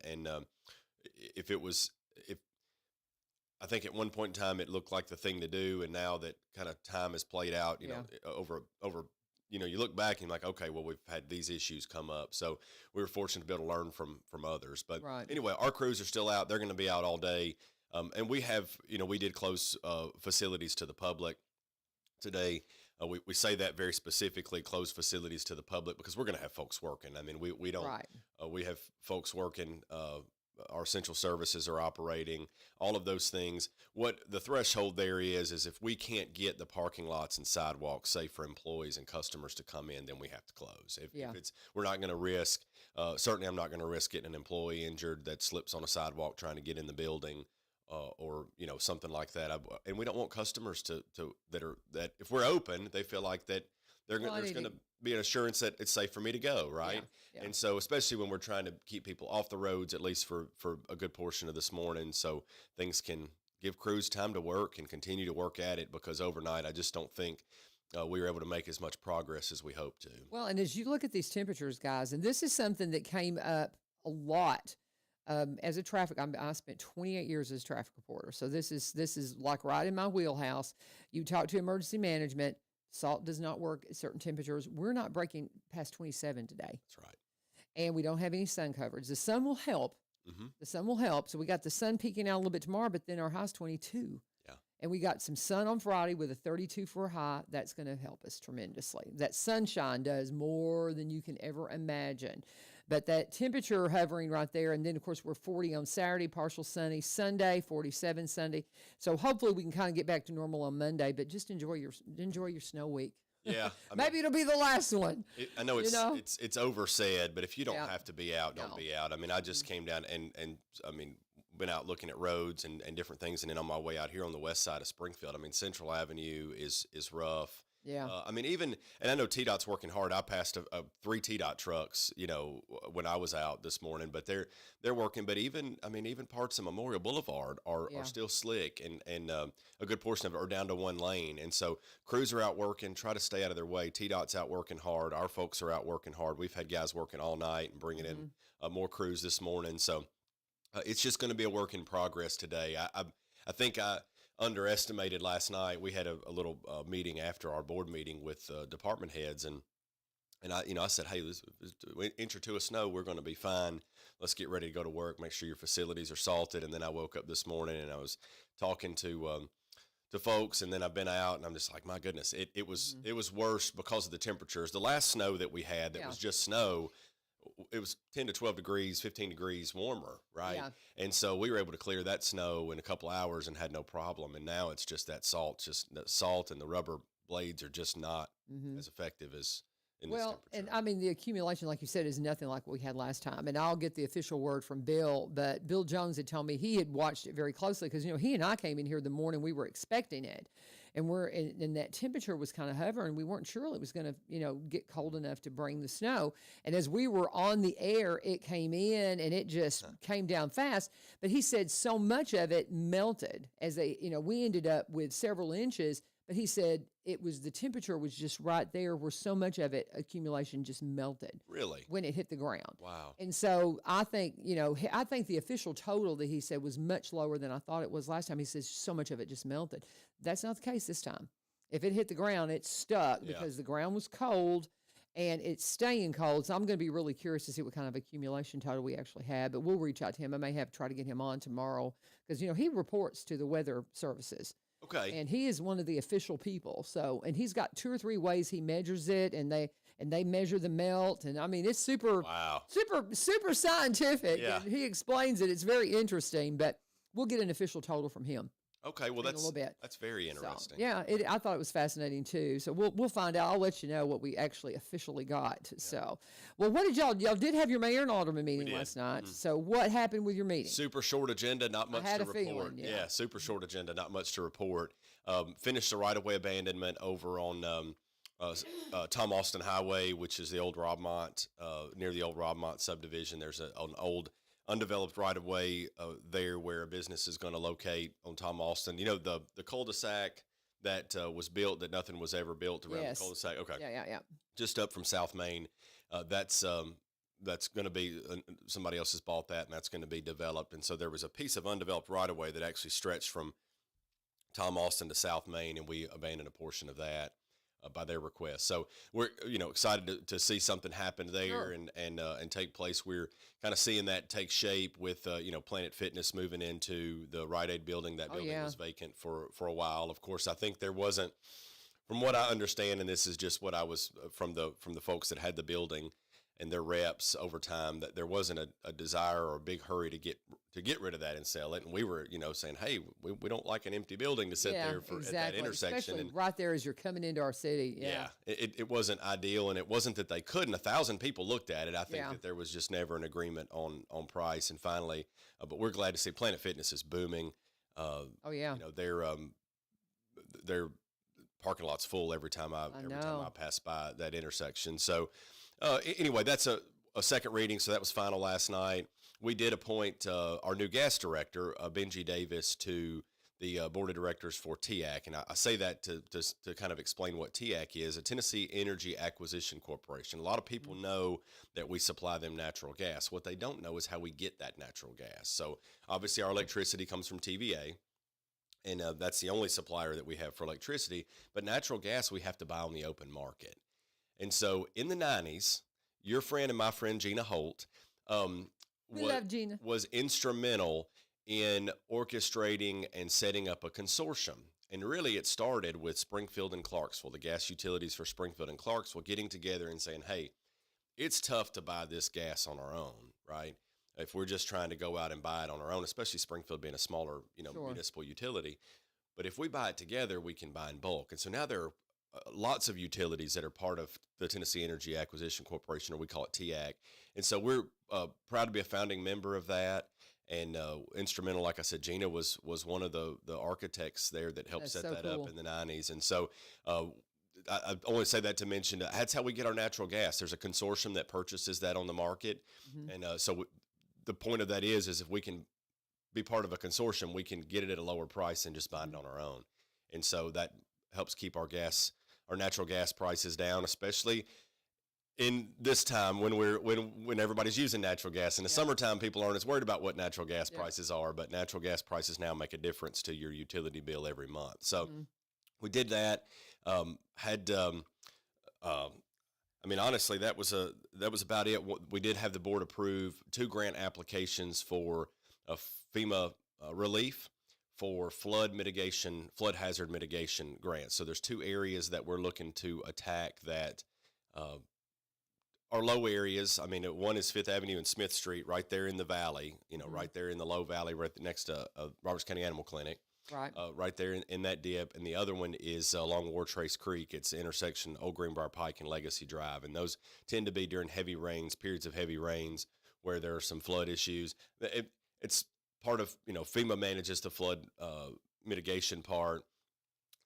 if I think at one point in time it looked like the thing to do, and now that kind of time has played out, over. You look back and you're like, okay, well, we've had these issues come up. So we were fortunate to be able to learn from others. But anyway, our crews are still out. They're going to be out all day. And we have, we did close facilities to the public today. We say that very specifically, close facilities to the public, because we're going to have folks working. I mean, we don't, we have folks working, our essential services are operating, all of those things. What the threshold there is if we can't get the parking lots and sidewalks safe for employees and customers to come in, then we have to close. If we're not going to risk, certainly I'm not going to risk getting an employee injured that slips on a sidewalk trying to get in the building, or something like that. And we don't want customers that if we're open, they feel like that there's going to be an assurance that it's safe for me to go, right? Yeah. And so, especially when we're trying to keep people off the roads, at least for a good portion of this morning, so things can give crews time to work and continue to work at it, because overnight, I just don't think we were able to make as much progress as we hoped to. Well, and as you look at these temperatures, guys, and this is something that came up a lot as a traffic. I spent 28 years as a traffic reporter, so this is like right in my wheelhouse. You talk to emergency management. Salt does not work at certain temperatures. We're not breaking past 27 today. That's right. And we don't have any sun coverage. The sun will help. Mm-hmm. The sun will help. So we got the sun peaking out a little bit tomorrow, but then our high's 22. Yeah. And we got some sun on Friday with a 32 for a high. That's going to help us tremendously. That sunshine does more than you can ever imagine. But that temperature hovering right there, and then of course we're 40 on Saturday, partial sunny. Sunday, 47 Sunday. So hopefully we can kind of get back to normal on Monday. But just enjoy your snow week. Yeah, maybe it'll be the last one. I know it's oversaid, but if you don't have to be out, don't be out. I mean, I just came down and I mean, been out looking at roads and different things, and then on my way out here on the west side of Springfield, I mean, Central Avenue is rough. Yeah. I mean, and I know TDOT's working hard. I passed 3 TDOT trucks, when I was out this morning, but they're working. But even parts of Memorial Boulevard are still slick, and a good portion of it are down to 1 lane. And so crews are out working, try to stay out of their way. TDOT's out working hard. Our folks are out working hard. We've had guys working all night and bringing in more crews this morning. So it's just going to be a work in progress today. I think I underestimated last night. We had a little meeting after our board meeting with department heads, and I said, hey, inch or two of snow, we're going to be fine. Let's get ready to go to work. Make sure your facilities are salted. And then I woke up this morning and I was talking to folks, and then I've been out, and I'm just like, my goodness, it was worse because of the temperatures. The last snow that we had that was just snow, it was 10 to 12 degrees, 15 degrees warmer, right? Yeah. And so we were able to clear that snow in a couple hours and had no problem. And now it's just that salt and the rubber blades are just not as effective as in this temperature. And I mean, the accumulation, like you said, is nothing like what we had last time. And I'll get the official word from Bill, but Bill Jones had told me he had watched it very closely because, he and I came in here the morning we were expecting it. And and that temperature was kind of hovering. We weren't sure it was going to, get cold enough to bring the snow. And as we were on the air, it came in and it just came down fast. But he said so much of it melted as we ended up with several inches. But he said the temperature was just right there where so much of it accumulation just melted. Really? When it hit the ground. Wow. And so I think, I think the official total that he said was much lower than I thought it was last time. He says so much of it just melted. That's not the case this time. If it hit the ground, it stuck because the ground was cold and it's staying cold. So I'm going to be really curious to see what kind of accumulation total we actually had. But we'll reach out to him. I may have to try to get him on tomorrow because, he reports to the weather services. Okay. And he is one of the official people. So, and he's got 2 or 3 ways he measures it, and they measure the melt. And I mean, it's super scientific. Yeah. And he explains it. It's very interesting, but we'll get an official total from him. Okay. Well, in a little bit. That's very interesting. So, I thought it was fascinating too. So we'll find out. I'll let you know what we actually officially got. Yeah. So, well, what did y'all did have your mayor and alderman meeting last night. So what happened with your meeting? Super short agenda, not much to report. Feeling, yeah, super short agenda, not much to report. Finished the right-of-way abandonment over on Tom Austin Highway, which is the old Robmont, near the old Robmont subdivision. There's an old undeveloped right-of-way there where a business is going to locate on Tom Austin. The cul-de-sac that was built that nothing was ever built around the cul-de-sac. Okay. Yeah. Just up from South Main. That's going to be somebody else has bought that, and that's going to be developed. And so there was a piece of undeveloped right-of-way that actually stretched from Tom Austin to South Main, and we abandoned a portion of that by their request. So we're excited to see something happen there and take place. We're kind of seeing that take shape with Planet Fitness moving into the Rite Aid building. That building was vacant for a while. Of course, I think there wasn't, from what I understand, and this is just what I was from the folks that had the building and their reps over time, that there wasn't a desire or a big hurry to get rid of that and sell it. And we were, saying, hey, we don't like an empty building to sit there at that intersection. Especially right there as you're coming into our city. Yeah. It wasn't ideal, and it wasn't that they couldn't. 1,000 people looked at it. I think that there was just never an agreement on price. And finally, but we're glad to see Planet Fitness is booming. Their parking lot's full every time I pass by that intersection. So anyway, that's a second reading. So that was final last night. We did appoint our new gas director, Benji Davis, to the board of directors for TAC. And I say that to kind of explain what TAC is, a Tennessee Energy Acquisition Corporation. A lot of people know that we supply them natural gas. What they don't know is how we get that natural gas. So obviously our electricity comes from TVA. And that's the only supplier that we have for electricity. But natural gas we have to buy on the open market. And so in the 90s, your friend and my friend Gina Holt love Gina. Was instrumental in orchestrating and setting up a consortium. And really it started with Springfield and Clarksville, the gas utilities for Springfield and Clarksville, getting together and saying, hey, it's tough to buy this gas on our own, right? If we're just trying to go out and buy it on our own, especially Springfield being a smaller, Sure. municipal utility. But if we buy it together, we can buy in bulk. And so now there are lots of utilities that are part of the Tennessee Energy Acquisition Corporation, or we call it TAC. And so we're proud to be a founding member of that. And instrumental, like I said, Gina was one of the architects there that helped set that up in the 90s. And so I only say that to mention that's how we get our natural gas. There's a consortium that purchases that on the market. And so the point of that is if we can be part of a consortium, we can get it at a lower price than just buying it on our own. And so that helps keep our natural gas prices down, especially in this time when everybody's using natural gas. In the summertime, people aren't as worried about what natural gas prices are, but natural gas prices now make a difference to your utility bill every month. So we did that. I mean, honestly, that was about it. We did have the board approve 2 grant applications for FEMA relief for flood hazard mitigation grants. So there's 2 areas that we're looking to attack that are low areas. I mean, one is 5th Avenue and Smith Street, right there in the valley, right there in the low valley, right next to Roberts County Animal Clinic. Right there in that dip. And the other one is along War Trace Creek. It's the intersection Old Greenbrier Pike and Legacy Drive. And those tend to be during periods of heavy rains where there are some flood issues. It's part of, FEMA manages the flood mitigation part.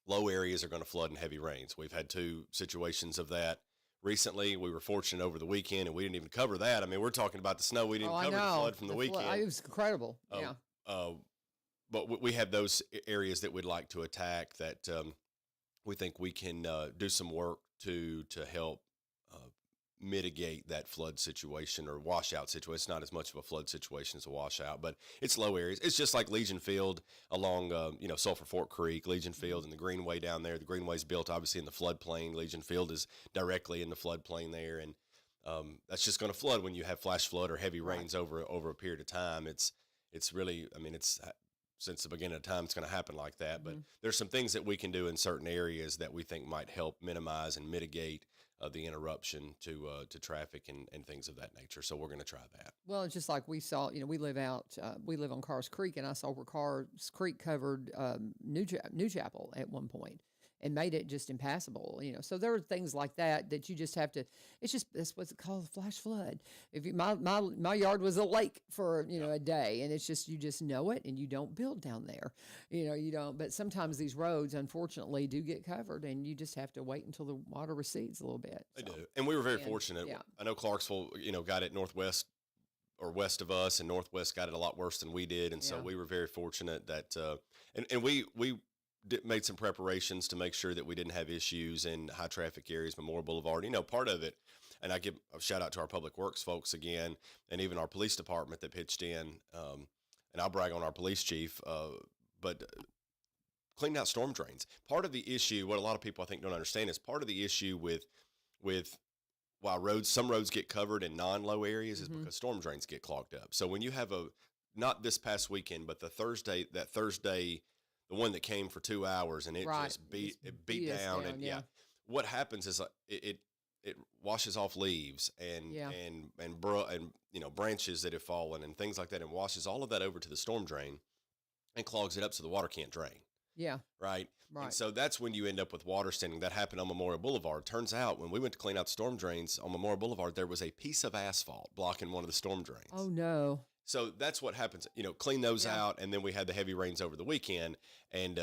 Low areas are going to flood in heavy rains. We've had 2 situations of that. Recently, we were fortunate over the weekend, and we didn't even cover that. I mean, we're talking about the snow. We didn't cover the flood from the weekend. It was incredible. But we have those areas that we'd like to attack that we think we can do some work to help mitigate that flood situation or washout situation. It's not as much of a flood situation as a washout, but it's low areas. It's just like Legion Field along, Sulphur Fork Creek, Legion Field and the Greenway down there. The Greenway's built obviously in the floodplain. Legion Field is directly in the floodplain there. And that's just going to flood when you have flash flood or heavy rains over a period of time. It's really, it's since the beginning of time, it's going to happen like that. But there's some things that we can do in certain areas that we think might help minimize and mitigate the interruption to traffic and things of that nature. So we're going to try that. Well, it's just like we saw, we live on Carr's Creek, and I saw where Carr's Creek covered New Chapel at one point and made it just impassable, So there are things like that you just have to. That's what's called a flash flood. If my yard was a lake for a day, and it's just you just know it, and you don't build down there, you don't. But sometimes these roads, unfortunately, do get covered, and you just have to wait until the water recedes a little bit. They do, and we were very fortunate. Yeah. I know Clarksville, got it northwest or west of us, and Northwest got it a lot worse than we did, and so we were very fortunate that and we made some preparations to make sure that we didn't have issues in high traffic areas, Memorial Boulevard. Part of it, and I give a shout out to our public works folks again, and even our police department that pitched in, and I'll brag on our police chief, but cleaned out storm drains. Part of the issue, what a lot of people I think don't understand, is part of the issue with why some roads get covered in non-low areas is because storm drains get clogged up. So when you have not this past weekend, but the Thursday, the one that came for 2 hours, and it just beat down. And what happens is it washes off leaves and branches that have fallen and things like that, and washes all of that over to the storm drain and clogs it up so the water can't drain. Yeah. Right. And so that's when you end up with water standing. That happened on Memorial Boulevard. Turns out when we went to clean out the storm drains on Memorial Boulevard, there was a piece of asphalt blocking one of the storm drains. Oh no. So that's what happens. Clean those out, and then we had the heavy rains over the weekend, and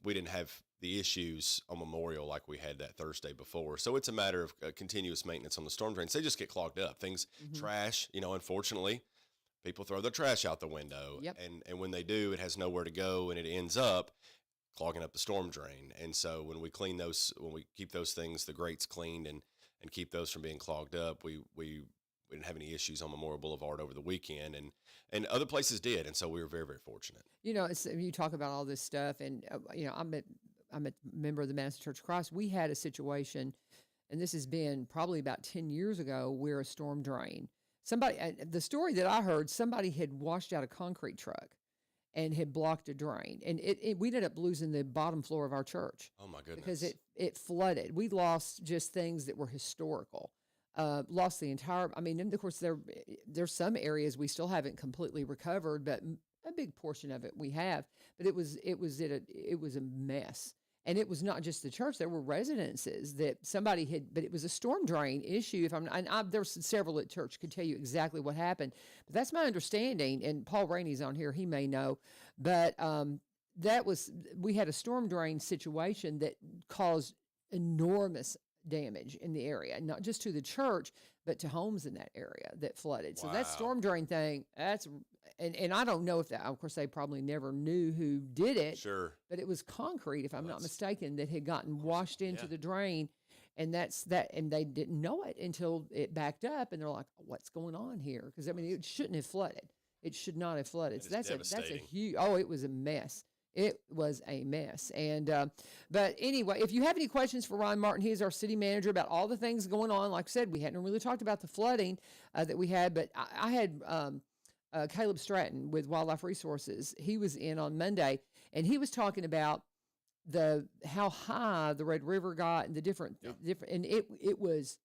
we didn't have the issues on Memorial like we had that Thursday before. So it's a matter of continuous maintenance on the storm drains. They just get clogged up. Things, trash, unfortunately, people throw their trash out the window, and when they do, it has nowhere to go, and it ends up clogging up the storm drain. And so when we keep those things, the grates cleaned and keep those from being clogged up, we didn't have any issues on Memorial Boulevard over the weekend, and other places did, and so we were very, very fortunate. You talk about all this stuff, and I'm a member of the Madison Church of Christ. We had a situation, and this has been probably about 10 years ago, where a storm drain. The story that I heard, somebody had washed out a concrete truck and had blocked a drain, and we ended up losing the bottom floor of our church. Oh my goodness! Because it flooded. We lost just things that were historical. lost the entire. I mean, and of course, there's some areas we still haven't completely recovered, but a big portion of it we have. But it was a mess. And it was not just the church; there were residences that somebody had. But it was a storm drain issue. There's several at church could tell you exactly what happened. But that's my understanding. And Paul Rainey's on here; he may know. But we had a storm drain situation that caused enormous damage in the area, not just to the church, but to homes in that area that flooded. So that storm drain thing, and I don't know if that, of course, they probably never knew who did it. Sure. But it was concrete, if I'm not mistaken, that had gotten washed into the drain. And and they didn't know it until it backed up, and they're like, "What's going on here?" Because I mean, it shouldn't have flooded. It should not have flooded. So that's a huge. Oh, it was a mess. It was a mess. And but anyway, if you have any questions for Ron Martin, he is our city manager, about all the things going on. Like I said, we hadn't really talked about the flooding that we had, but I had Caleb Stratton with Wildlife Resources. He was in on Monday, and he was talking about how high the Red River got and the different, and it was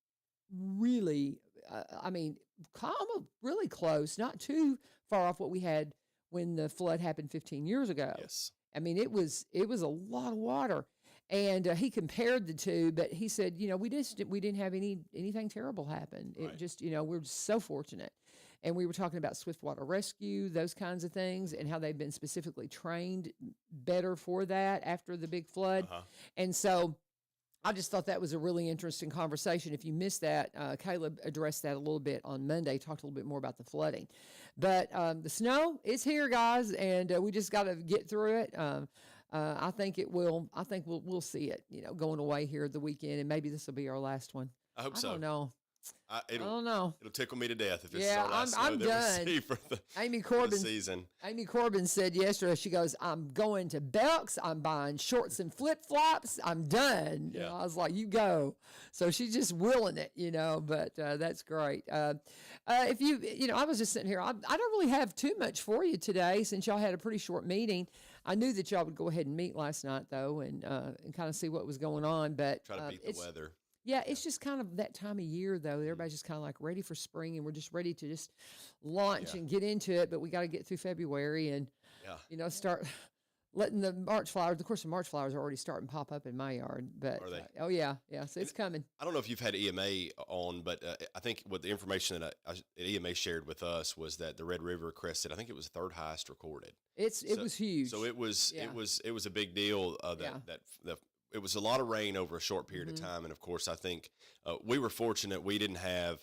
really, almost really close, not too far off what we had when the flood happened 15 years ago. Yes. I mean, it was a lot of water, and he compared the two, but he said, we didn't have anything terrible happen. It just, we're so fortunate. And we were talking about swiftwater rescue, those kinds of things, and how they've been specifically trained better for that after the big flood. And so I just thought that was a really interesting conversation. If you missed that, Caleb addressed that a little bit on Monday, talked a little bit more about the flooding. But the snow is here, guys, and we just got to get through it. I think we'll see it, going away here the weekend, and maybe this will be our last one. I hope so. I don't know. I don't know. It'll tickle me to death if this is our last I'm snow done. that we see for the season. Amy Corbin said yesterday, she goes, "I'm going to Belk's. I'm buying shorts and flip-flops. I'm done." Yeah. I was like, "You go." So she's just willing it, but that's great. If I was just sitting here. I don't really have too much for you today since y'all had a pretty short meeting. I knew that y'all would go ahead and meet last night, though, and kind of see what was going on. But try to beat the weather. Yeah, it's just kind of that time of year, though. Everybody's just kind of like ready for spring, and we're just ready to just launch and get into it. But we got to get through February and, start letting the March flowers. Of course, the March flowers are already starting to pop up in my yard. But are they? Oh yeah, so it's coming. I don't know if you've had EMA on, but I think what the information that EMA shared with us was that the Red River crested. I think it was the third highest recorded. It was huge. So it was a big deal. It was a lot of rain over a short period of time. And of course, I think we were fortunate. We didn't have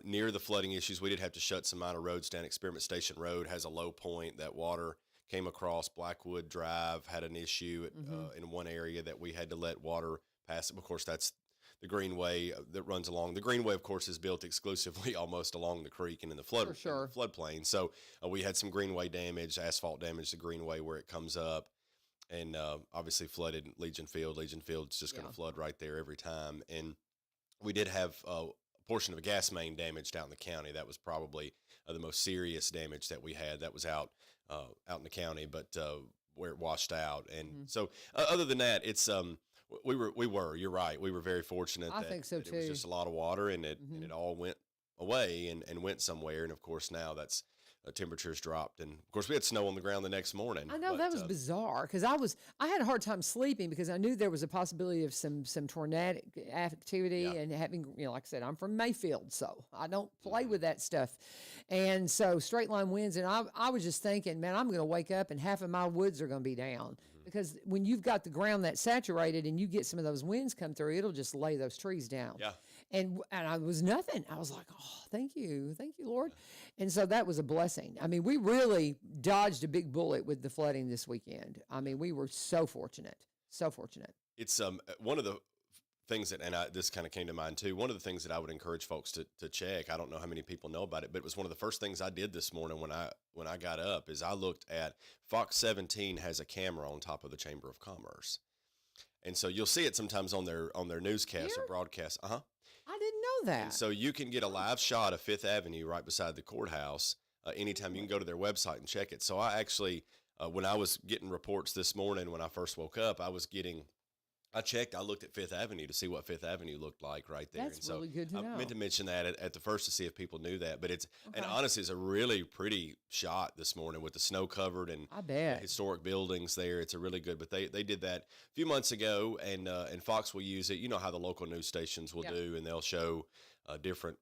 near the flooding issues. We did have to shut some minor roads down. Experiment Station Road has a low point. That water came across. Blackwood Drive had an issue in one area that we had to let water pass. Of course, that's the Greenway that runs along. The Greenway, of course, is built exclusively almost along the creek and in the floodplain. So we had some Greenway damage, asphalt damage to Greenway where it comes up. And obviously flooded Legion Field. Legion Field's just going to flood right there every time. And we did have a portion of a gas main damaged out in the county. That was probably the most serious damage that we had. That was out in the county, but where it washed out. And so other than that, it's you're right. We were very fortunate. I think so too. It was just a lot of water, and it all went away and went somewhere. And of course now that's temperatures dropped, and of course we had snow on the ground the next morning. I know, that was bizarre because I had a hard time sleeping because I knew there was a possibility of some tornadic activity and having, like I said, I'm from Mayfield, so I don't play with that stuff, and so straight line winds, and I was just thinking, man, I'm going to wake up and half of my woods are going to be down. Because when you've got the ground that's saturated and you get some of those winds come through, it'll just lay those trees down. Yeah. And I was nothing. I was like, oh, thank you, Lord. And so that was a blessing. I mean, we really dodged a big bullet with the flooding this weekend. I mean, we were so fortunate, so fortunate. It's one of the things that, and this kind of came to mind too. One of the things that I would encourage folks to check. I don't know how many people know about it, but it was one of the first things I did this morning when I got up. Is I looked at Fox 17 has a camera on top of the Chamber of Commerce, and so you'll see it sometimes on their newscast or broadcast. I didn't know that. And so you can get a live shot of Fifth Avenue right beside the courthouse anytime. You can go to their website and check it. So I actually, when I was getting reports this morning when I first woke up, I I checked. I looked at Fifth Avenue to see what Fifth Avenue looked like right there. That's really good to know. I meant to mention that at the first to see if people knew that. But it's Okay. and honestly, it's a really pretty shot this morning with the snow covered and I bet. historic buildings there. It's a really good. But they did that a few months ago, and Fox will use it. You know how the local news stations will do, and they'll show different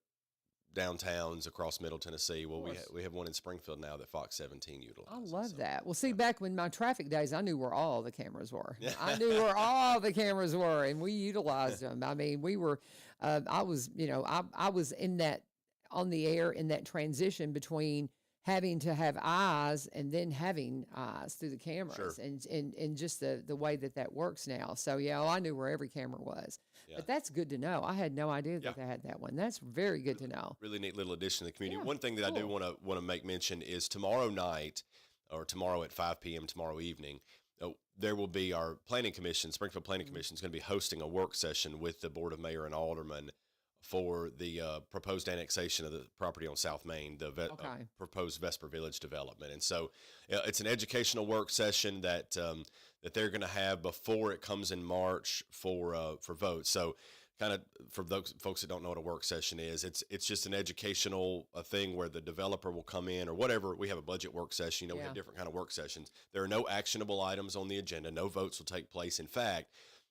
downtowns across Middle Tennessee. Well, we have one in Springfield now that Fox 17 utilizes. I love that. Well, see, back when my traffic days, I knew where all the cameras were. I knew where all the cameras were, and we utilized them. I mean, we were, I was in that, on the air in that transition between having to have eyes and then having eyes through the cameras, and just the way that works now. So, I knew where every camera was. Yeah. But that's good to know. I had no idea that they had that one. That's very good to know. Really neat little addition to the community. One thing that I do want to make mention is tomorrow night, or tomorrow at 5 p.m. tomorrow evening, there will be our planning commission, Springfield Planning Commission is going to be hosting a work session with the Board of Mayor and Aldermen for the proposed annexation of the property on South Main, the proposed Vesper Village development. And so it's an educational work session that they're going to have before it comes in March for votes. So kind of for those folks that don't know what a work session is, it's just an educational thing where the developer will come in or whatever. We have a budget work session. We have different kind of work sessions. There are no actionable items on the agenda. No votes will take place. In fact,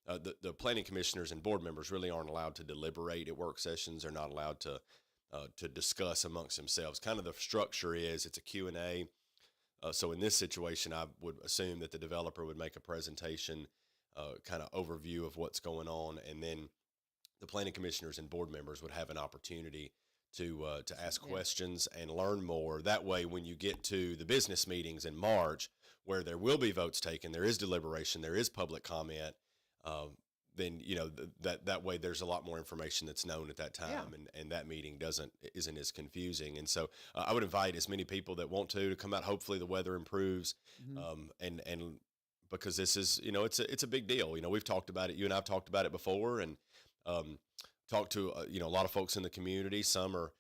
the planning commissioners and board members really aren't allowed to deliberate at work sessions. They're not allowed to discuss amongst themselves. Kind of the structure is it's a Q&A. So in this situation, I would assume that the developer would make a presentation, kind of overview of what's going on, and then the planning commissioners and board members would have an opportunity to ask questions and learn more. That way, when you get to the business meetings in March, where there will be votes taken, there is deliberation, there is public comment, then that way there's a lot more information that's known at that time, and that meeting isn't as confusing. And so I would invite as many people that want to come out. Hopefully the weather improves, and because this is it's a big deal. We've talked about it. You and I've talked about it before, and talked to a lot of folks in the community. Some are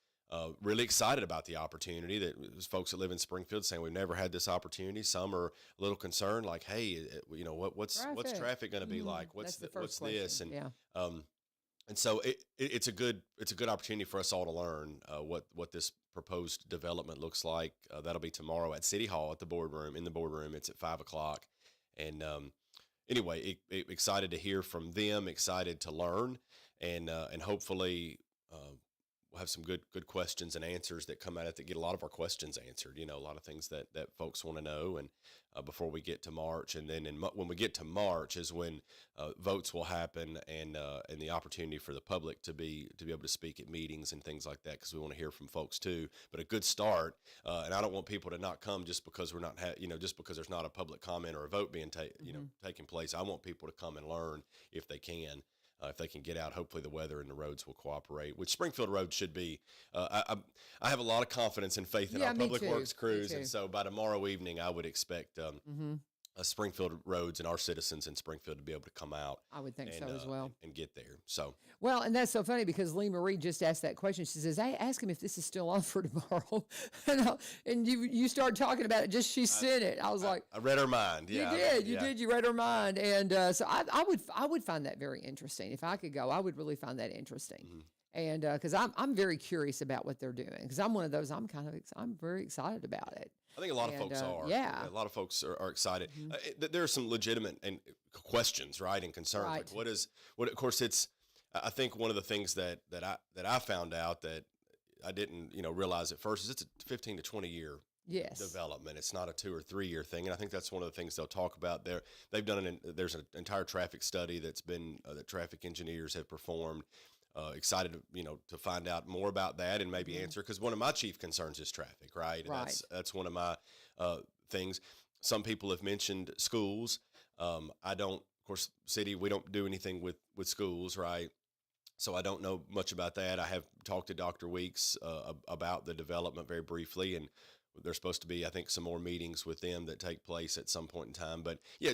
really excited about the opportunity. That there's folks that live in Springfield saying we've never had this opportunity. Some are a little concerned, like, hey, what's traffic going to be like? What's this? And so it's a good opportunity for us all to learn what this proposed development looks like. That'll be tomorrow at City Hall at the boardroom. In the boardroom, it's at 5:00. And anyway, excited to hear from them. Excited to learn, and hopefully. We'll have some good questions and answers that come out of it that get a lot of our questions answered. A lot of things that folks want to know, and before we get to March, and then when we get to March is when votes will happen, and the opportunity for the public to be able to speak at meetings and things like that, because we want to hear from folks too. But a good start, and I don't want people to not come just because we're not just because there's not a public comment or a vote being taking place. I want people to come and learn if they can. If they can get out, hopefully the weather and the roads will cooperate, which Springfield Road should be. I have a lot of confidence and faith in our public works crews, and so by tomorrow evening, I would expect Springfield Roads and our citizens in Springfield to be able to come out. I would think so as well. And get there. So well, and that's so funny because Lee Marie just asked that question. She says, "I ask him if this is still on for tomorrow," and you started talking about it. She sent it. I was like, I read her mind. Yeah, you did. You read her mind, and so I would find that very interesting. If I could go, I would really find that interesting. Mm-hmm. And because I'm very curious about what they're doing, because I'm one of those. I'm very excited about it. I think a lot of folks are. Yeah. A lot of folks are excited. Mm-hmm. There are some legitimate questions, right, and concerns. Right. Like of course, it's. I think one of the things that I found out that I didn't realize at first is it's a 15 to 20 year development. It's not a 2 or 3 year thing, and I think that's one of the things they'll talk about. They've done there's an entire traffic study that's been that traffic engineers have performed. Excited to find out more about that and maybe answer, because one of my chief concerns is traffic, right? And that's one of my things. Some people have mentioned schools. I don't, of course, city, we don't do anything with schools, right? So I don't know much about that. I have talked to Dr. Weeks about the development very briefly, and there's supposed to be, I think, some more meetings with them that take place at some point in time. But yeah,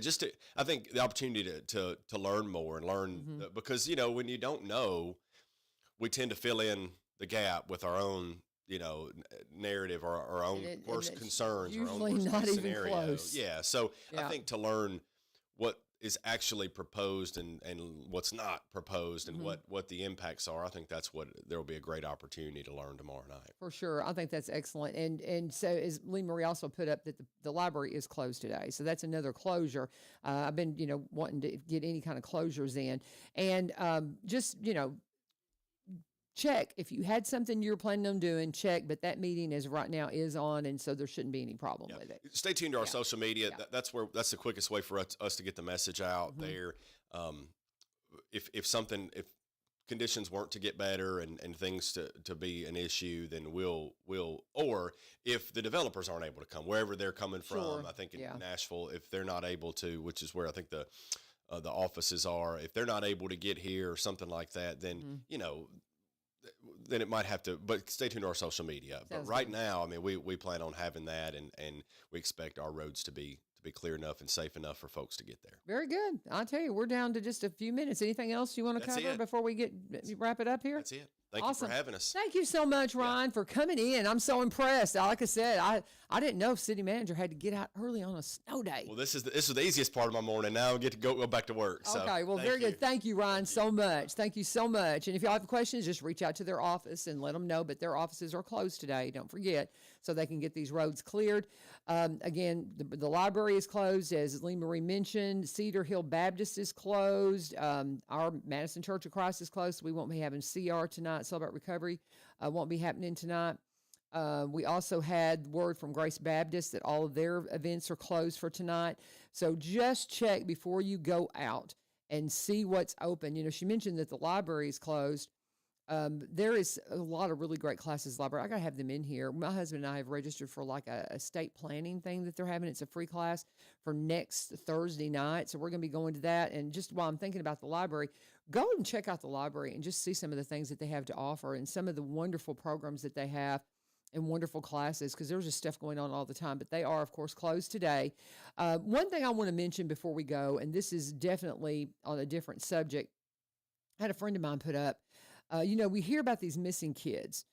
I think the opportunity to learn more and learn because when you don't know, we tend to fill in the gap with our own, narrative or our own worst concerns or our own worst scenario. Yeah. So I think to learn what is actually proposed and what's not proposed and what the impacts are. I think that's what there will be a great opportunity to learn tomorrow night. For sure. I think that's excellent. And so as Lee Marie also put up that the library is closed today. So that's another closure. I've been, wanting to get any kind of closures in. And just, check if you had something you're planning on doing, check, but that meeting is right now is on, and so there shouldn't be any problem with it. Stay tuned to our social media. That's the quickest way for us to get the message out there. If conditions weren't to get better and things to be an issue, then we'll or if the developers aren't able to come wherever they're coming from, I think in Nashville, if they're not able to, which is where I think the offices are, if they're not able to get here or something like that, then then it might have to, but stay tuned to our social media. But right now, I mean, we plan on having that, and we expect our roads to be clear enough and safe enough for folks to get there. Very good. I'll tell you, we're down to just a few minutes. Anything else you want to cover before we wrap it up here? That's it. Thank you for having us. Thank you so much, Ryan, for coming in. I'm so impressed. Like I said, I didn't know city manager had to get out early on a snow day. Well, this is the easiest part of my morning. Now I get to go back to work. Okay, well, very good. Thank you, Ryan, so much. Thank you so much. And if y'all have questions, just reach out to their office and let them know. But their offices are closed today, don't forget, so they can get these roads cleared. Again, the library is closed, as Lee Marie mentioned. Cedar Hill Baptist is closed. Our Madison Church of Christ is closed, so we won't be having CR tonight, Celebrate Recovery. Won't be happening tonight. We also had word from Grace Baptist that all of their events are closed for tonight. So just check before you go out and see what's open. She mentioned that the library is closed. There is a lot of really great classes in the library. I got to have them in here. My husband and I have registered for like a estate planning thing that they're having. It's a free class for next Thursday night. So we're going to be going to that. And just while I'm thinking about the library, go and check out the library and just see some of the things that they have to offer and some of the wonderful programs that they have and wonderful classes, because there's just stuff going on all the time. But they are, of course, closed today. One thing I want to mention before we go, and this is definitely on a different subject, I had a friend of mine put up, we hear about these missing kids,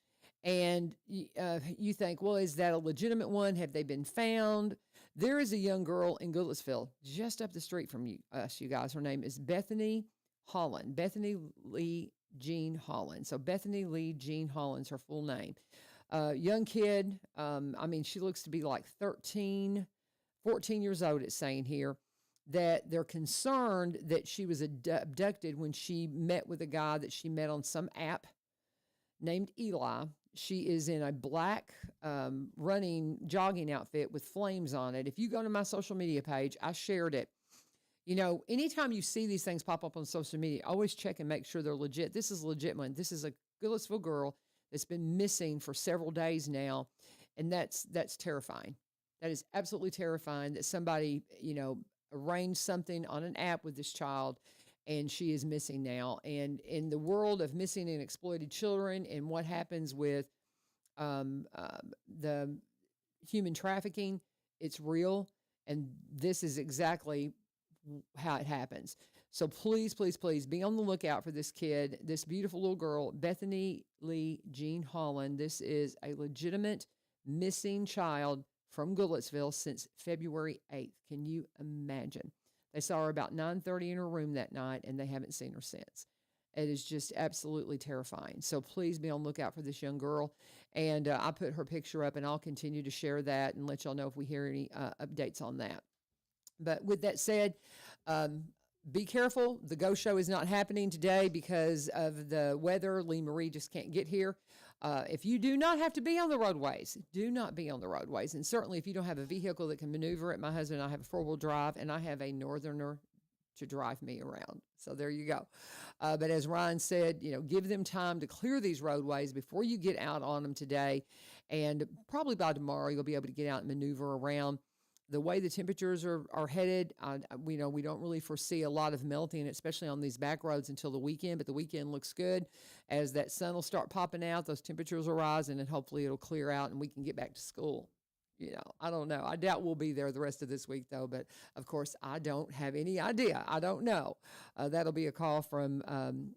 and you think, well, is that a legitimate one? Have they been found? There is a young girl in Goodlettsville, just up the street from us, you guys. Her name is Bethany Holland, Bethany Lee Jean Holland. So Bethany Lee Jean Holland's her full name. Young kid. She looks to be like 13, 14 years old, it's saying here, that they're concerned that she was abducted when she met with a guy that she met on some app named Eli. She is in a black jogging outfit with flames on it. If you go to my social media page, I shared it. Anytime you see these things pop up on social media, always check and make sure they're legit. This is a legit one. This is a Goodlettsville girl that's been missing for several days now, and that's terrifying. That is absolutely terrifying that somebody, arranged something on an app with this child, and she is missing now. And in the world of missing and exploited children and what happens with the human trafficking, it's real, and this is exactly how it happens. So please, please, please be on the lookout for this kid, this beautiful little girl, Bethany Lee Jean Holland. This is a legitimate missing child from Goodlettsville since February 8th. Can you imagine? They saw her about 9:30 in her room that night, and they haven't seen her since. It is just absolutely terrifying. So please be on the lookout for this young girl. And I put her picture up, and I'll continue to share that and let y'all know if we hear any updates on that. But with that said, be careful. The Go Show is not happening today because of the weather. Lee Marie just can't get here. If you do not have to be on the roadways, do not be on the roadways. And certainly if you don't have a vehicle that can maneuver it, my husband and I have a four-wheel drive, and I have a Northerner to drive me around. So there you go. But as Ryan said, give them time to clear these roadways before you get out on them today. And probably by tomorrow, you'll be able to get out and maneuver around. The way the temperatures are headed, we don't really foresee a lot of melting, especially on these back roads until the weekend, but the weekend looks good. As that sun will start popping out, those temperatures will rise, and then hopefully it'll clear out and we can get back to school. I don't know. I doubt we'll be there the rest of this week, though, but of course, I don't have any idea. I don't know. That'll be a call from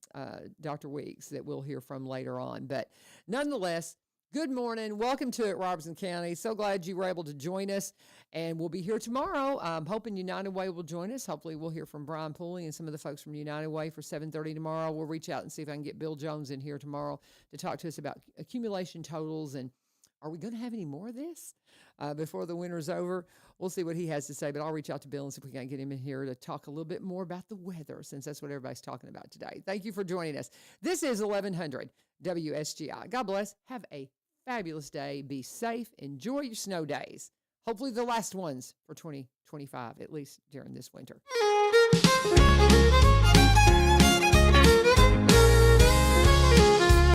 Dr. Weeks that we'll hear from later on. But nonetheless, Good morning. Welcome to it, Robertson County. So glad you were able to join us, and we'll be here tomorrow. I'm hoping United Way will join us. Hopefully we'll hear from Brian Pooley and some of the folks from United Way for 7:30 tomorrow. We'll reach out and see if I can get Bill Jones in here tomorrow to talk to us about accumulation totals and are we going to have any more of this before the winter's over? We'll see what he has to say, but I'll reach out to Bill and see if we can get him in here to talk a little bit more about the weather, since that's what everybody's talking about today. Thank you for joining us. This is 1100 WSGI. God bless. Have a fabulous day. Be safe. Enjoy your snow days. Hopefully the last ones for 2025, at least during this winter.